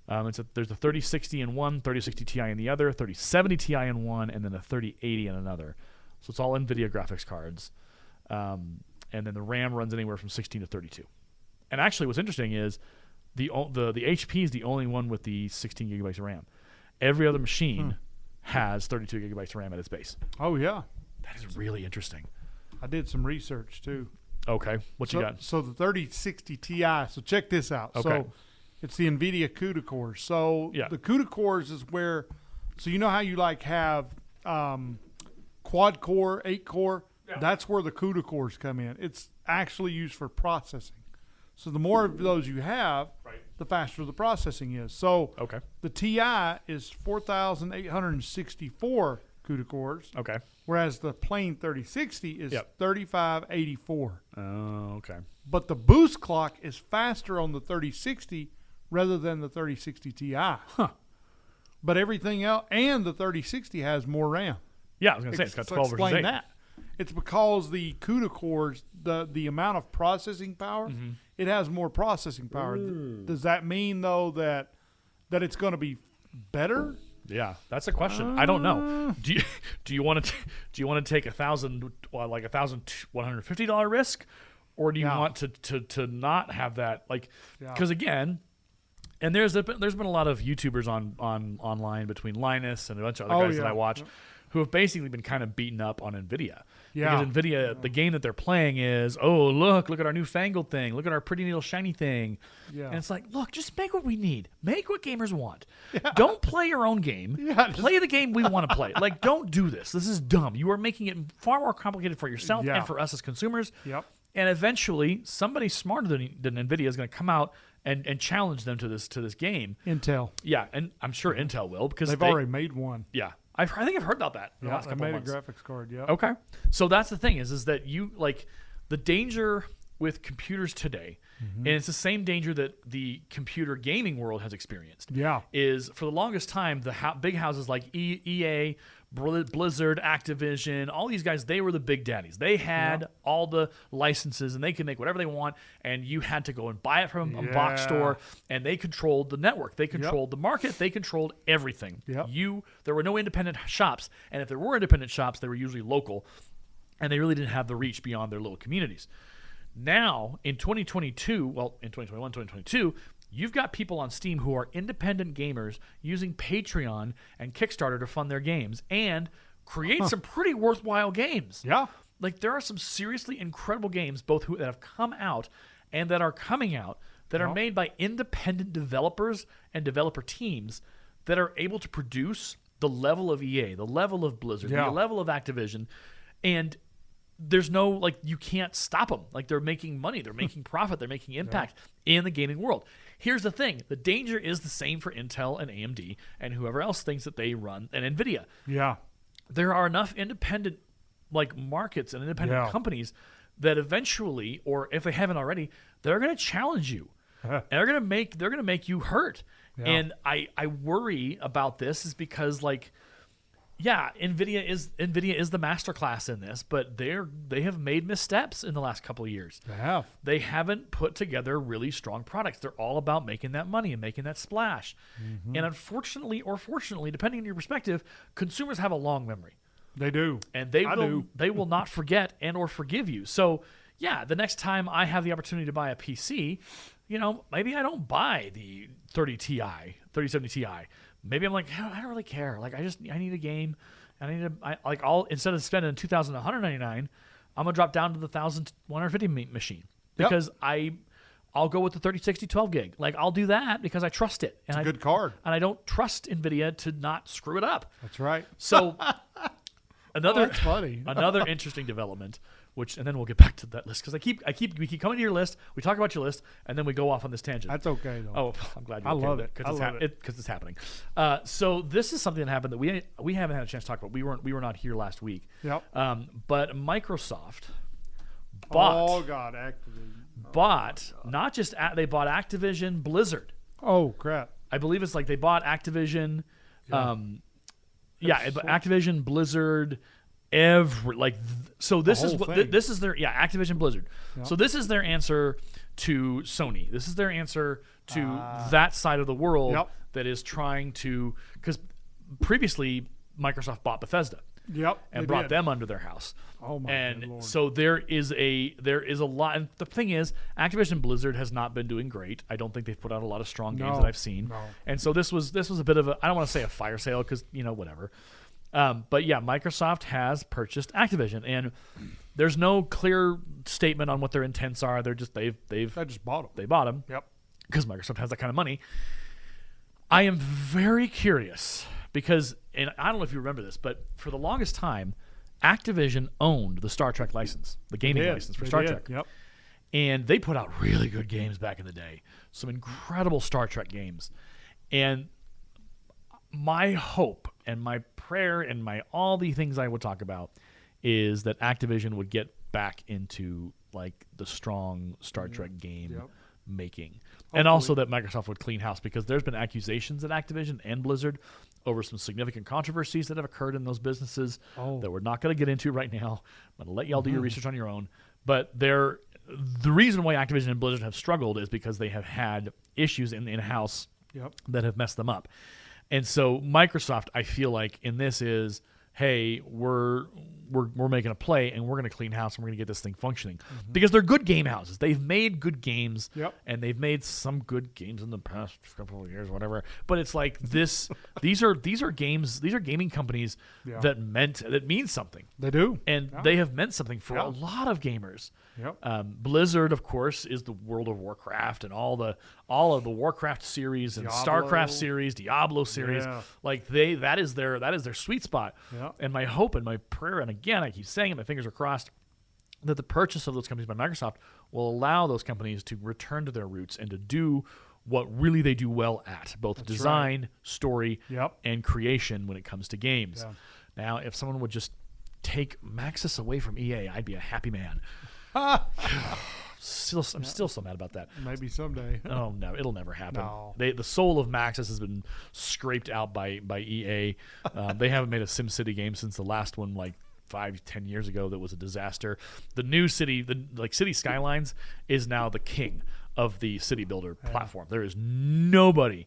There's a 3060 in one, 3060 Ti in the other, 3070 Ti in one, and then a 3080 in another. So it's all NVIDIA graphics cards. And then the RAM runs anywhere from 16 to 32. And actually what's interesting is the HP is the only one with the 16 gigabytes of RAM. Every other machine has 32 gigabytes of RAM at its base. Oh, yeah. That is really interesting. I did some research, too. Okay. What you got? So the 3060 Ti, so check this out. Okay. So it's the NVIDIA CUDA cores. So the CUDA cores is where, so you know how you have quad core, 8 core? Yeah. That's where the CUDA cores come in. It's actually used for processing. So the more of those you have, the faster the processing is. So the Ti is 4,864 CUDA cores. Okay. Whereas the plain 3060 is 3,584. Oh, okay. But the boost clock is faster on the 3060 rather than the 3060 Ti. Huh. But everything else, and the 3060 has more RAM. Yeah, I was going to say, it's got 12 versus 8. Explain that. It's because the CUDA cores, the amount of processing power, it has more processing power. Does that mean, though, that it's going to be better? Yeah, that's a question. I don't know. Do you want to take $1,150 risk, or do you want to not have that? Because again, and there's been a lot of YouTubers online between Linus and a bunch of other guys that I watch, who have basically been kind of beaten up on NVIDIA. Yeah. Because NVIDIA, the game that they're playing is, look at our newfangled thing. Look at our pretty little shiny thing. Yeah. And it's like, look, just make what we need. Make what gamers want. Yeah. Don't play your own game. Yeah, play the game we want to play. Don't do this. This is dumb. You are making it far more complicated for yourself and for us as consumers. Yep. And eventually, somebody smarter than NVIDIA is going to come out and challenge them to this game. Intel. Yeah, and I'm sure Intel will, because they've already made one. Yeah. I think I've heard about that. Yeah, they made a graphics card. Yeah. Okay. So that's the thing is that you the danger with computers today, and it's the same danger that the computer gaming world has experienced. Yeah. Is for the longest time the big houses like EA, Blizzard, Activision, all these guys, they were the big daddies. They had all the licenses, and they could make whatever they want, and you had to go and buy it from a box store, and they controlled the network. They controlled the market. They controlled everything. Yep. There were no independent shops, and if there were independent shops, they were usually local, and they really didn't have the reach beyond their little communities. Now, in 2022, in 2021, 2022, you've got people on Steam who are independent gamers using Patreon and Kickstarter to fund their games and create some pretty worthwhile games. Yeah. There are some seriously incredible games, both that have come out and that are coming out, that are made by independent developers and developer teams that are able to produce the level of EA, the level of Blizzard, the level of Activision. And there's no, like, you can't stop them. Like, they're making money, they're making profit, they're making impact in the gaming world. Here's the thing. The danger is the same for Intel and AMD and whoever else thinks that they run, and NVIDIA. Yeah. There are enough independent, like, markets and independent companies that eventually, or if they haven't already, they're going to challenge you. And they're going to make you hurt. Yeah. And I worry about this is because, like, NVIDIA is the masterclass in this, but they have made missteps in the last couple of years. They haven't put together really strong products. They're all about making that money and making that splash. Mm-hmm. And unfortunately or fortunately, depending on your perspective, consumers have a long memory. They do. And they will not forget and or forgive you. So, the next time I have the opportunity to buy a PC, maybe I don't buy the 3070 Ti. Maybe I'm like, I don't really care. Like, I need a game. Instead of spending $2,199, I'm gonna drop down to the 1,150 machine because I'll go with the 3060 12 gig. Like, I'll do that because I trust it. And it's a good card. And I don't trust NVIDIA to not screw it up. That's right. So that's funny. Another interesting development, and then we'll get back to that list because we keep coming to your list. We talk about your list, and then we go off on this tangent. That's okay though. Oh, I'm glad. I love it because it's happening. So this is something that happened that we haven't had a chance to talk about. We were not here last week. Yep. But Microsoft bought. Activision. Not just they bought Activision Blizzard. Oh crap! I believe it's like they bought Activision. Activision Blizzard. This is their Activision Blizzard. Yep. So this is their answer to Sony. This is their answer to that side of the world that is trying to, because previously Microsoft bought Bethesda. And brought them under their house. Oh my Lord. So there is a lot. And the thing is, Activision Blizzard has not been doing great. I don't think they've put out a lot of strong games that I've seen. No. And so this was a bit of a, I don't want to say a fire sale because whatever. But Microsoft has purchased Activision, and there's no clear statement on what their intents are. They're just they just bought them. They bought them. Yep. Because Microsoft has that kind of money. I am very curious because, and I don't know if you remember this, but for the longest time, Activision owned the Star Trek license, the gaming license for Star Trek. Yep. And they put out really good games back in the day, some incredible Star Trek games. And my hope and my prayer and all the things I would talk about is that Activision would get back into like the strong Star Trek game making. Hopefully. And also that Microsoft would clean house, because there's been accusations at Activision and Blizzard over some significant controversies that have occurred in those businesses that we're not going to get into right now. I'm going to let y'all do your research on your own. But the reason why Activision and Blizzard have struggled is because they have had issues in-house that have messed them up. And so Microsoft, I feel like in this is, hey, we're making a play and we're going to clean house and we're going to get this thing functioning, because they're good game houses. They've made good games and they've made some good games in the past couple of years, whatever. But it's like this. These are games. These are gaming companies that mean something. They do, and they have meant something for a lot of gamers. Blizzard, of course, is the World of Warcraft and all of the Warcraft series and StarCraft series, Diablo series. Like that is their sweet spot. And my hope and my prayer, and again I keep saying it, my fingers are crossed, that the purchase of those companies by Microsoft will allow those companies to return to their roots and to do what really they do well at, both design, story, and creation when it comes to games. Now, if someone would just take Maxis away from EA, I'd be a happy man. I'm still so mad about that. Maybe someday. Oh no, it'll never happen. No. The soul of Maxis has been scraped out by EA. They haven't made a SimCity game since the last one, like 5-10 years ago, that was a disaster. The new city, City Skylines, is now the king of the city builder platform. There is nobody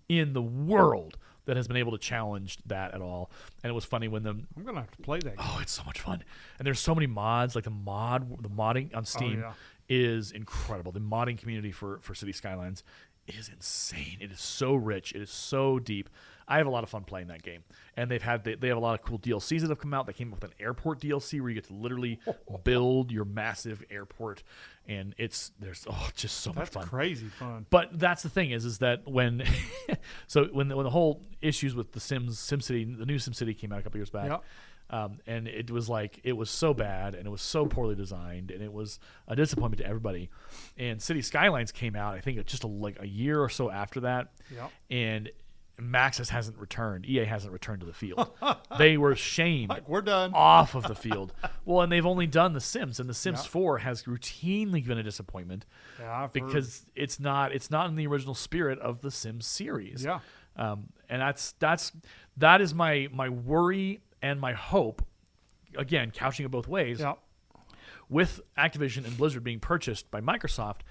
in the world that has been able to challenge that at all. And it was funny when I'm gonna have to play that game. Oh, it's so much fun. And there's so many mods. Like the modding on Steam is incredible. The modding community for City Skylines is insane. It is so rich. It is so deep. I have a lot of fun playing that game. And they have a lot of cool DLCs that have come out. They came up with an airport DLC where you get to literally build your massive airport, and there's just so much fun. That's crazy fun. But that's the thing is that when when the whole issues with the SimCity, the new SimCity came out a couple years back, And it was so bad, and it was so poorly designed, and it was a disappointment to everybody. And City Skylines came out, I think, just a year or so after that. Yep. And Maxis hasn't returned. EA hasn't returned to the field. They were shamed. We're done. Off of the field. Well, and they've only done The Sims, and The Sims 4 has routinely been a disappointment because it's not in the original spirit of the Sims series. Yeah. And that is my worry and my hope. Again, couching it both ways. Yeah. With Activision and Blizzard being purchased by Microsoft,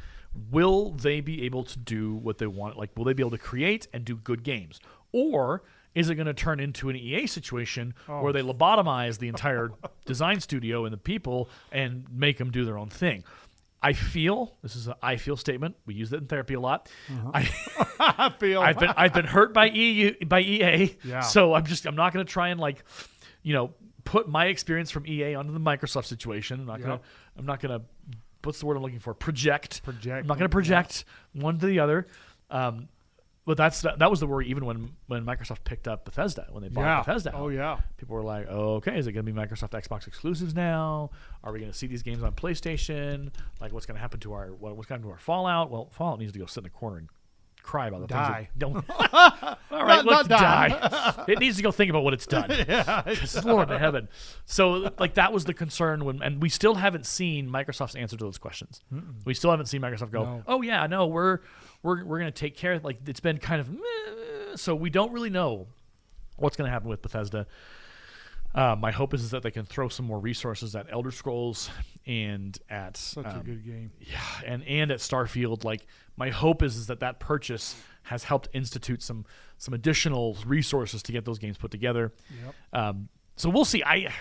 will they be able to do what they want? Like, will they be able to create and do good games? Or is it going to turn into an EA situation where they lobotomize the entire design studio and the people and make them do their own thing? I feel, this is an I feel statement. We use it in therapy a lot. I feel. I've been hurt by EA. Yeah. So I'm not going to try and put my experience from EA onto the Microsoft situation. I'm not gonna. What's the word I'm looking for? Project. I'm not gonna project one to the other. But that was the worry even when Microsoft picked up Bethesda, when they bought Bethesda. Oh yeah. People were like, "Oh, okay, is it gonna be Microsoft Xbox exclusives now? Are we gonna see these games on PlayStation? Like, what's gonna happen to our Fallout? Well, Fallout needs to go sit in the corner and cry about the things that don't. All right, let's die. It needs to go think about what it's done. Lord in heaven. So, that was the concern and we still haven't seen Microsoft's answer to those questions. Mm-mm. We still haven't seen Microsoft go, "Oh yeah, no, we're going to take care of." It's been kind of meh. So we don't really know what's going to happen with Bethesda. My hope is that they can throw some more resources at Elder Scrolls and at such a good game. Yeah, and at Starfield. My hope is that purchase has helped institute some additional resources to get those games put together. Yep. So we'll see. I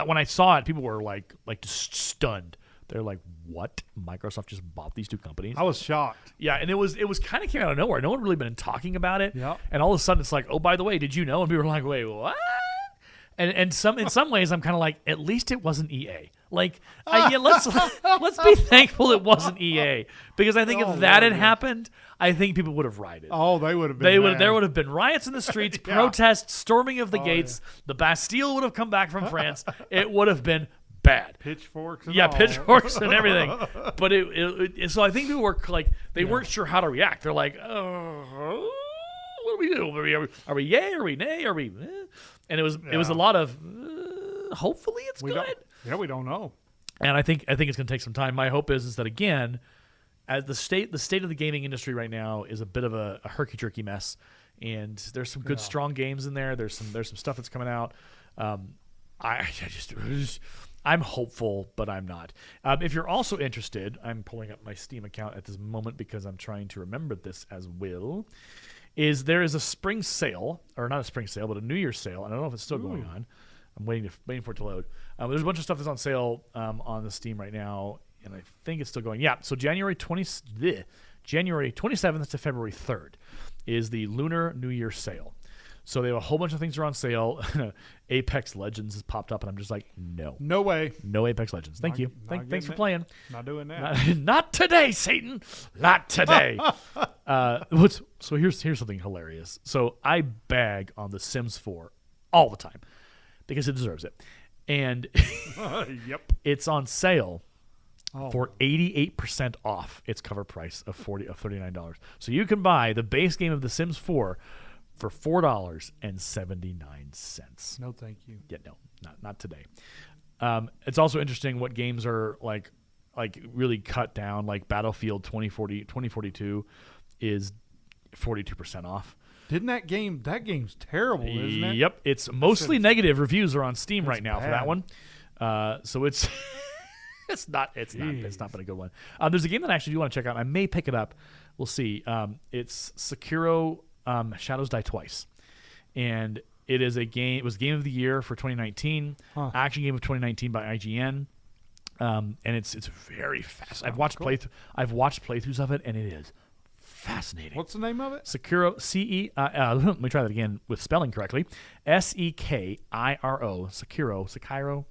when I saw it, people were like just stunned. They're like, "What? Microsoft just bought these two companies?" I was shocked. Yeah, and it was kind of came out of nowhere. No one really been talking about it. Yeah. And all of a sudden, it's like, "Oh, by the way, did you know?" And people were like, "Wait, what?" And in some ways, I'm kind of like, at least it wasn't EA. Let's be thankful it wasn't EA, because I think if that had happened, I think people would have rioted. Oh, they would have been. There would have been riots in the streets, protests, storming of the gates. Yeah. The Bastille would have come back from France. It would have been bad. Pitchforks. Pitchforks and everything. But so I think people were they weren't sure how to react. They're like, "Oh, what do we do? Are we yay? Are we nay? Are we?" Eh? And it was a lot of hopefully it's good. We don't know. And I think it's going to take some time. My hope is that, again, as the state of the gaming industry right now is a bit of a herky jerky mess, and there's some good strong games in there. There's some stuff that's coming out. I'm hopeful, but I'm not. If you're also interested, I'm pulling up my Steam account at this moment because I'm trying to remember this as well. There is a spring sale, or not a spring sale, but a New Year's sale. I don't know if it's still going on. I'm waiting for it to load. There's a bunch of stuff that's on sale on the Steam right now, and I think it's still going. Yeah, so January 27th to February 3rd is the Lunar New Year sale. So they have a whole bunch of things that are on sale. Apex Legends has popped up, and I'm just like, no. No way. No Apex Legends. Thank you. Thanks for playing. Not doing that. Not today, Satan. Not today. So here's something hilarious. So I bag on The Sims 4 all the time because it deserves it. And it's on sale for 88% off its cover price of $39. So you can buy the base game of The Sims 4 for $4.79. No, thank you. Yeah, no, not today. It's also interesting what games are like really cut down. Like Battlefield 2042 is 42% off. Didn't that game's terrible, isn't it? Yep, it's mostly negative reviews are on Steam right now for that one. So it's it's not been a good one. There's a game that I actually do want to check out. I may pick it up. We'll see. It's Sekiro. Shadows Die Twice, and it is a game. It was Game of the Year for 2019, Action Game of 2019 by IGN, and it's very fast. I've watched playthroughs of it, and it is fascinating. What's the name of it? Sekiro. Let me try that again with spelling correctly. Sekiro.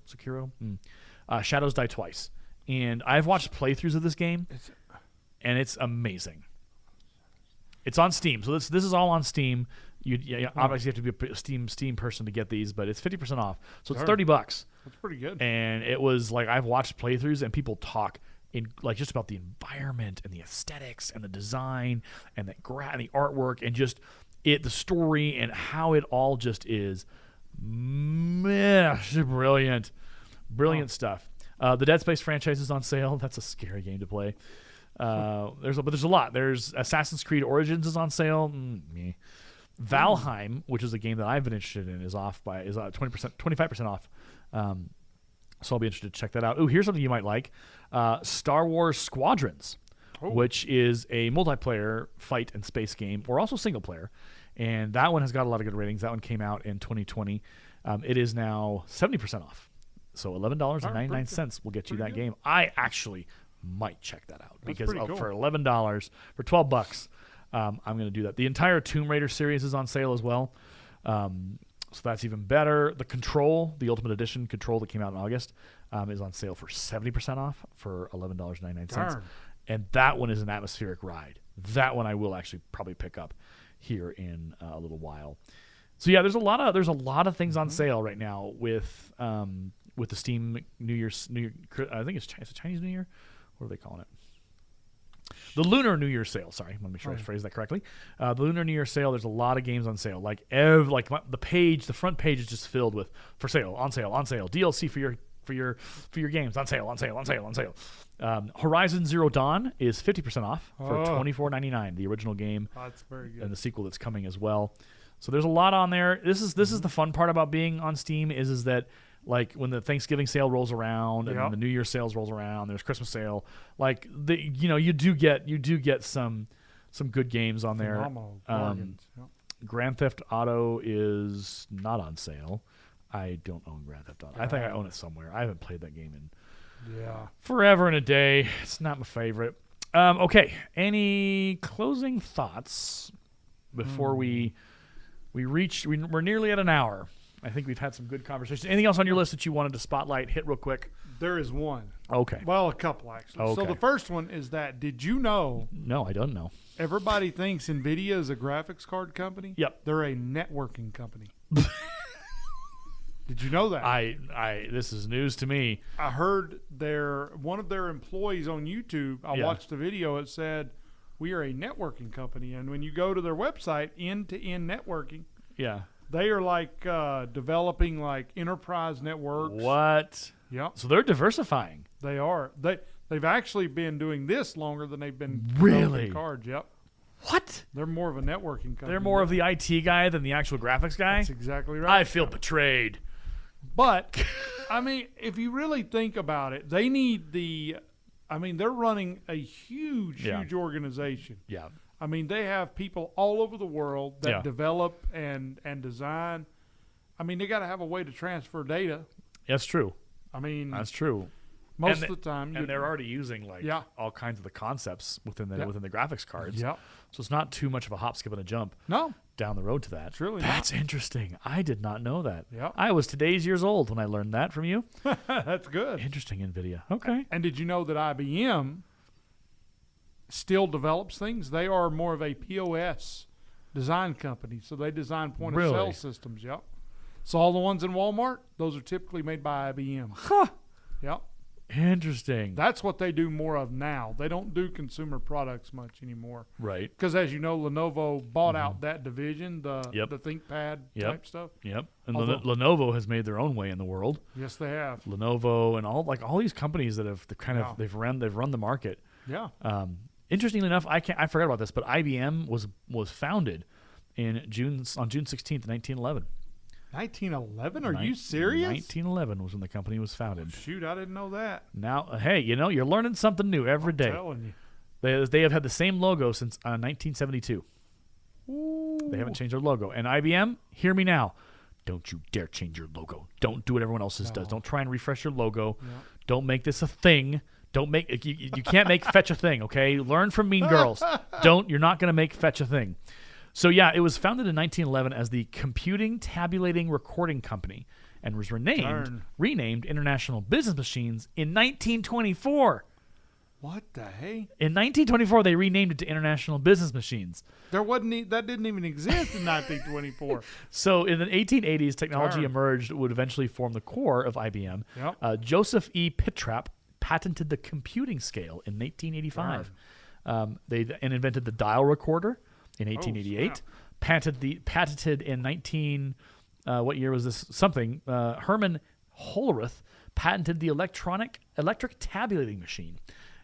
Sekiro. Shadows Die Twice, and I've watched playthroughs of this game, and it's amazing. It's on Steam, so this is all on Steam. Obviously you have to be a Steam person to get these, but it's 50% off. So it's $30. That's pretty good. And it was like I've watched playthroughs and people talk in like just about the environment and the aesthetics and the design and the artwork and just the story and how it all just is brilliant stuff. The Dead Space franchise is on sale. That's a scary game to play. There's a lot. There's Assassin's Creed Origins is on sale. Valheim, which is a game that I've been interested in, is 25% off. So I'll be interested to check that out. Ooh, here's something you might like. Star Wars Squadrons, which is a multiplayer fight and space game, or also single player. And that one has got a lot of good ratings. That one came out in 2020. It is now 70% off. So $11.99 will get you that game. I actually might check that out because cool. For $11, for $12, I'm going to do that. The entire Tomb Raider series is on sale as well. So that's even better. The Control, the Ultimate Edition Control that came out in August, is on sale for 70% off for $11.99. And that one is an atmospheric ride. That one I will actually probably pick up here in a little while. So yeah, there's a lot of things on sale right now with the Steam New Year. I think it's Chinese New Year. What are they calling it? The Lunar New Year sale. Sorry, let me make sure I phrased that correctly. The Lunar New Year sale. There's a lot of games on sale. The front page is just filled with for sale, on sale, DLC for your games on sale. Horizon Zero Dawn is 50% off for $24.99. The original game. That's very good. And the sequel that's coming as well. So there's a lot on there. This is the fun part about being on Steam is that. Like when the Thanksgiving sale rolls around and the New Year sales rolls around, there's Christmas sale. Like you do get some good games on there. Grand Theft Auto is not on sale. I don't own Grand Theft Auto. I think I own it somewhere. I haven't played that game in forever and a day. It's not my favorite. Okay. Any closing thoughts before we're nearly at an hour. I think we've had some good conversations. Anything else on your list that you wanted to spotlight? Hit real quick. There is one. Okay. Well, a couple, actually. Okay. So the first one is that, did you know? No, I don't know. Everybody thinks NVIDIA is a graphics card company. Yep. They're a networking company. Did you know that? This is news to me. I heard one of their employees on YouTube, I watched a video, it said, we are a networking company. And when you go to their website, end-to-end networking. Yeah. They are like developing like enterprise networks. What? Yep. So they're diversifying. They are. They've actually been doing this longer than they've been developing cards. Yep. What? They're more of a networking company. They're more of the IT guy than the actual graphics guy? That's exactly right. I feel betrayed. But, I mean, if you really think about it, they need they're running a huge organization. Yeah. I mean, they have people all over the world that develop and design. I mean, they got to have a way to transfer data. That's true. I mean, that's true. Most of the time, and they're already using all kinds of the concepts within the graphics cards. Yeah. So it's not too much of a hop, skip, and a jump. No. Down the road to that. It's really That's interesting. I did not know that. Yeah. I was today's years old when I learned that from you. That's good. Interesting, NVIDIA. Okay. And did you know that IBM still develops things? They are more of a POS design company, so they design point-of-sale systems. Yep. So all the ones in Walmart, those are typically made by IBM. Huh. Yep. Interesting. That's what they do more of now. They don't do consumer products much anymore. Right. Because as you know, Lenovo bought out that division, the ThinkPad type stuff. Yep. And Lenovo has made their own way in the world. Yes, they have. Lenovo and all these companies that have they've run the market. Yeah. Interestingly enough, I forgot about this, but IBM was founded on June 16th, 1911. 1911? Are you serious? 1911 was when the company was founded. Oh, shoot, I didn't know that. Now, hey, you're learning something new every day. I'm telling you. They have had the same logo since 1972. Ooh. They haven't changed their logo. And IBM, hear me now. Don't you dare change your logo. Don't do what everyone else does. Don't try and refresh your logo. Yeah. Don't make this a thing. Don't make you can't make fetch a thing, okay? Learn from Mean Girls. You're not going to make fetch a thing. So yeah, it was founded in 1911 as the Computing Tabulating Recording Company and was renamed International Business Machines in 1924. What the hey? In 1924, they renamed it to International Business Machines. That didn't even exist in 1924. So in the 1880s, technology emerged that would eventually form the core of IBM. Yep. Joseph E. Pittrap patented the computing scale in 1885. They invented the dial recorder in 1888. Patented in what year was this? Herman Hollerith patented the electric tabulating machine.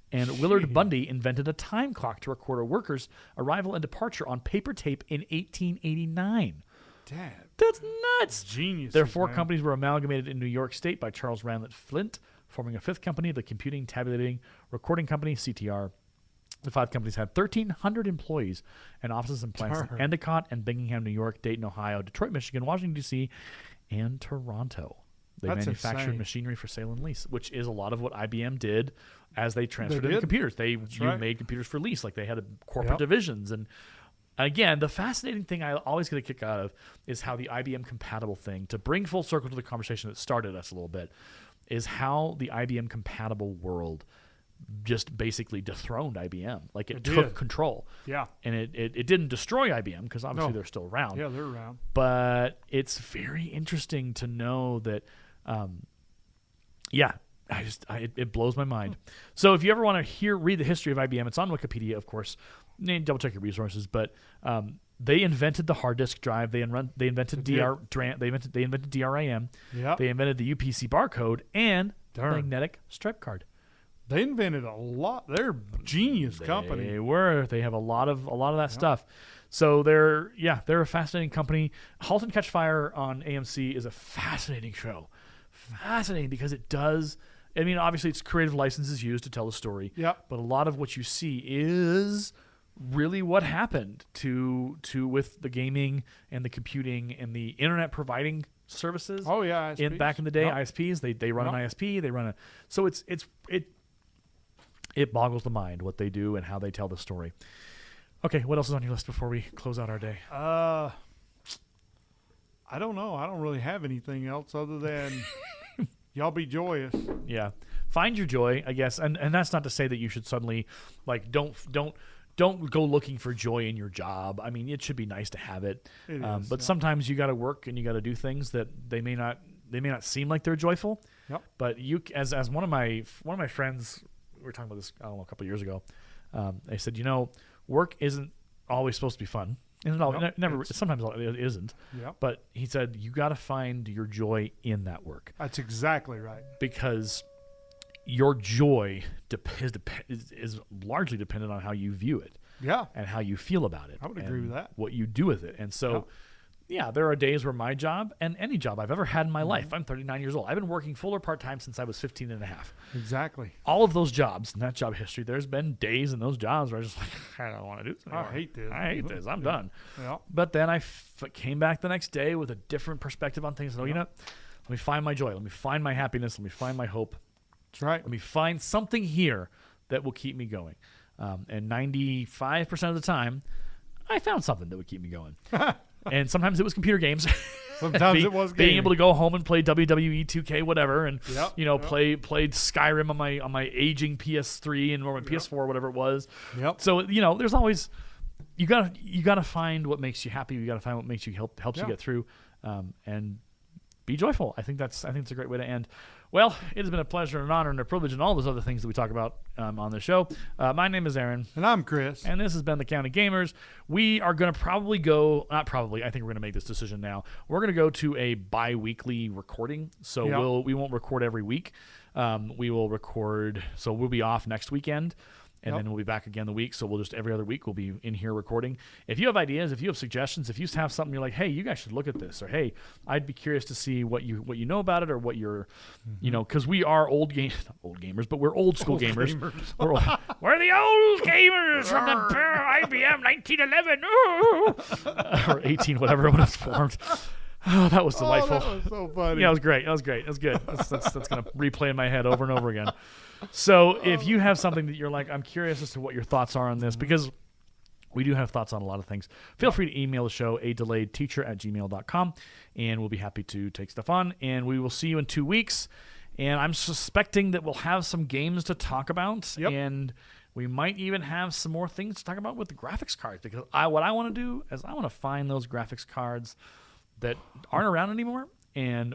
And Willard Bundy invented a time clock to record a worker's arrival and departure on paper tape in 1889. Dad, that's nuts. Genius. Their four companies were amalgamated in New York State by Charles Ranlett Flint, forming a fifth company, the Computing Tabulating Recording Company, CTR. The five companies had 1,300 employees and offices in plants in Endicott and Bingham, New York, Dayton, Ohio, Detroit, Michigan, Washington, D.C., and Toronto. They manufactured machinery for sale and lease, which is a lot of what IBM did as they transferred into computers. They made computers for lease, like they had corporate divisions. And again, the fascinating thing I always get a kick out of is how the IBM compatible thing, to bring full circle to the conversation that started us a little bit, is how the IBM compatible world just basically dethroned IBM. Like it took control. Yeah. And it didn't destroy IBM because obviously they're still around. Yeah, they're around. But it's very interesting to know that it blows my mind. So if you ever want to read the history of IBM, it's on Wikipedia, of course. Double check your resources, but they invented the hard disk drive. They invented They invented DRAM. Yep. They invented the UPC barcode and the magnetic stripe card. They invented a lot. They're a genius company. They were. They have a lot of that stuff. So they're a fascinating company. *Halt and Catch Fire* on AMC is a fascinating show. Fascinating because it does. I mean, obviously, it's creative licenses used to tell the story. Yeah. But a lot of what you see is really what happened with the gaming and the computing and the internet providing services. Oh yeah. ISPs. Back in the day, ISPs they run an ISP. They run so it boggles the mind what they do and how they tell the story. Okay, what else is on your list before we close out our day? I don't know. I don't really have anything else other than y'all be joyous. Yeah. Find your joy, I guess. And that's not to say that you should suddenly don't go looking for joy in your job. I mean, it should be nice to have it. But sometimes you got to work and you got to do things that they may not seem like they're joyful. Yep. But you as one of my friends, we were talking about this, I don't know, a couple of years ago. They said, work isn't always supposed to be fun. And sometimes it isn't. Yep. But he said, you got to find your joy in that work. That's exactly right. Because your joy is largely dependent on how you view it. Yeah. And how you feel about it. I would agree with that. What you do with it. And so, there are days where my job and any job I've ever had in my life, I'm 39 years old. I've been working full or part-time since I was 15 and a half. Exactly. All of those jobs, in that job history, there's been days in those jobs where I was just like, I don't want to do this anymore. I hate this. I'm done. Yeah. But then I came back the next day with a different perspective on things. You know, let me find my joy. Let me find my happiness. Let me find my hope. That's right. Let me find something here that will keep me going. And 95% of the time, I found something that would keep me going. And sometimes it was computer games. Sometimes it was gaming. Being able to go home and play WWE 2K, whatever, and played Skyrim on my aging PS3 or my PS4, whatever it was. Yep. So there's always you gotta find what makes you happy. You gotta find what makes you helps you get through, and be joyful. I think it's a great way to end. Well, it has been a pleasure and an honor and a privilege and all those other things that we talk about on the show. My name is Aaron. And I'm Chris. And this has been The County Gamers. We are going to probably go, not probably, I think we're going to make this decision now. We're going to go to a bi-weekly recording. So we won't record every week. We will record, so we'll be off next weekend. And then we'll be back again the week. So we'll just every other week we'll be in here recording. If you have ideas, if you have suggestions, if you have something you're like, hey, you guys should look at this, or hey, I'd be curious to see what you know about it, or what you're, because we are not old gamers, but we're old school gamers. We're the old gamers from the IBM 1911 or 18, whatever when it was formed. Oh, that was delightful. That was so funny. Yeah, it was great. That was good. That's going to replay in my head over and over again. So if you have something that you're like, I'm curious as to what your thoughts are on this, because we do have thoughts on a lot of things, feel free to email the show, adelayedteacher@gmail.com, and we'll be happy to take stuff on. And we will see you in 2 weeks. And I'm suspecting that we'll have some games to talk about, Yep. and we might even have some more things to talk about with the graphics cards. Because what I want to do is I want to find those graphics cards that aren't around anymore,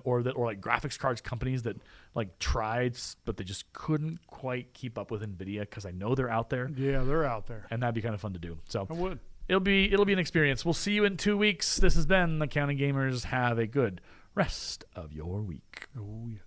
or like graphics cards companies that like tried, but they just couldn't quite keep up with NVIDIA, because I know they're out there. Yeah, they're out there. And that'd be kind of fun to do. So I would. It'll be an experience. We'll see you in 2 weeks. This has been The Counting Gamers. Have a good rest of your week. Oh, yeah.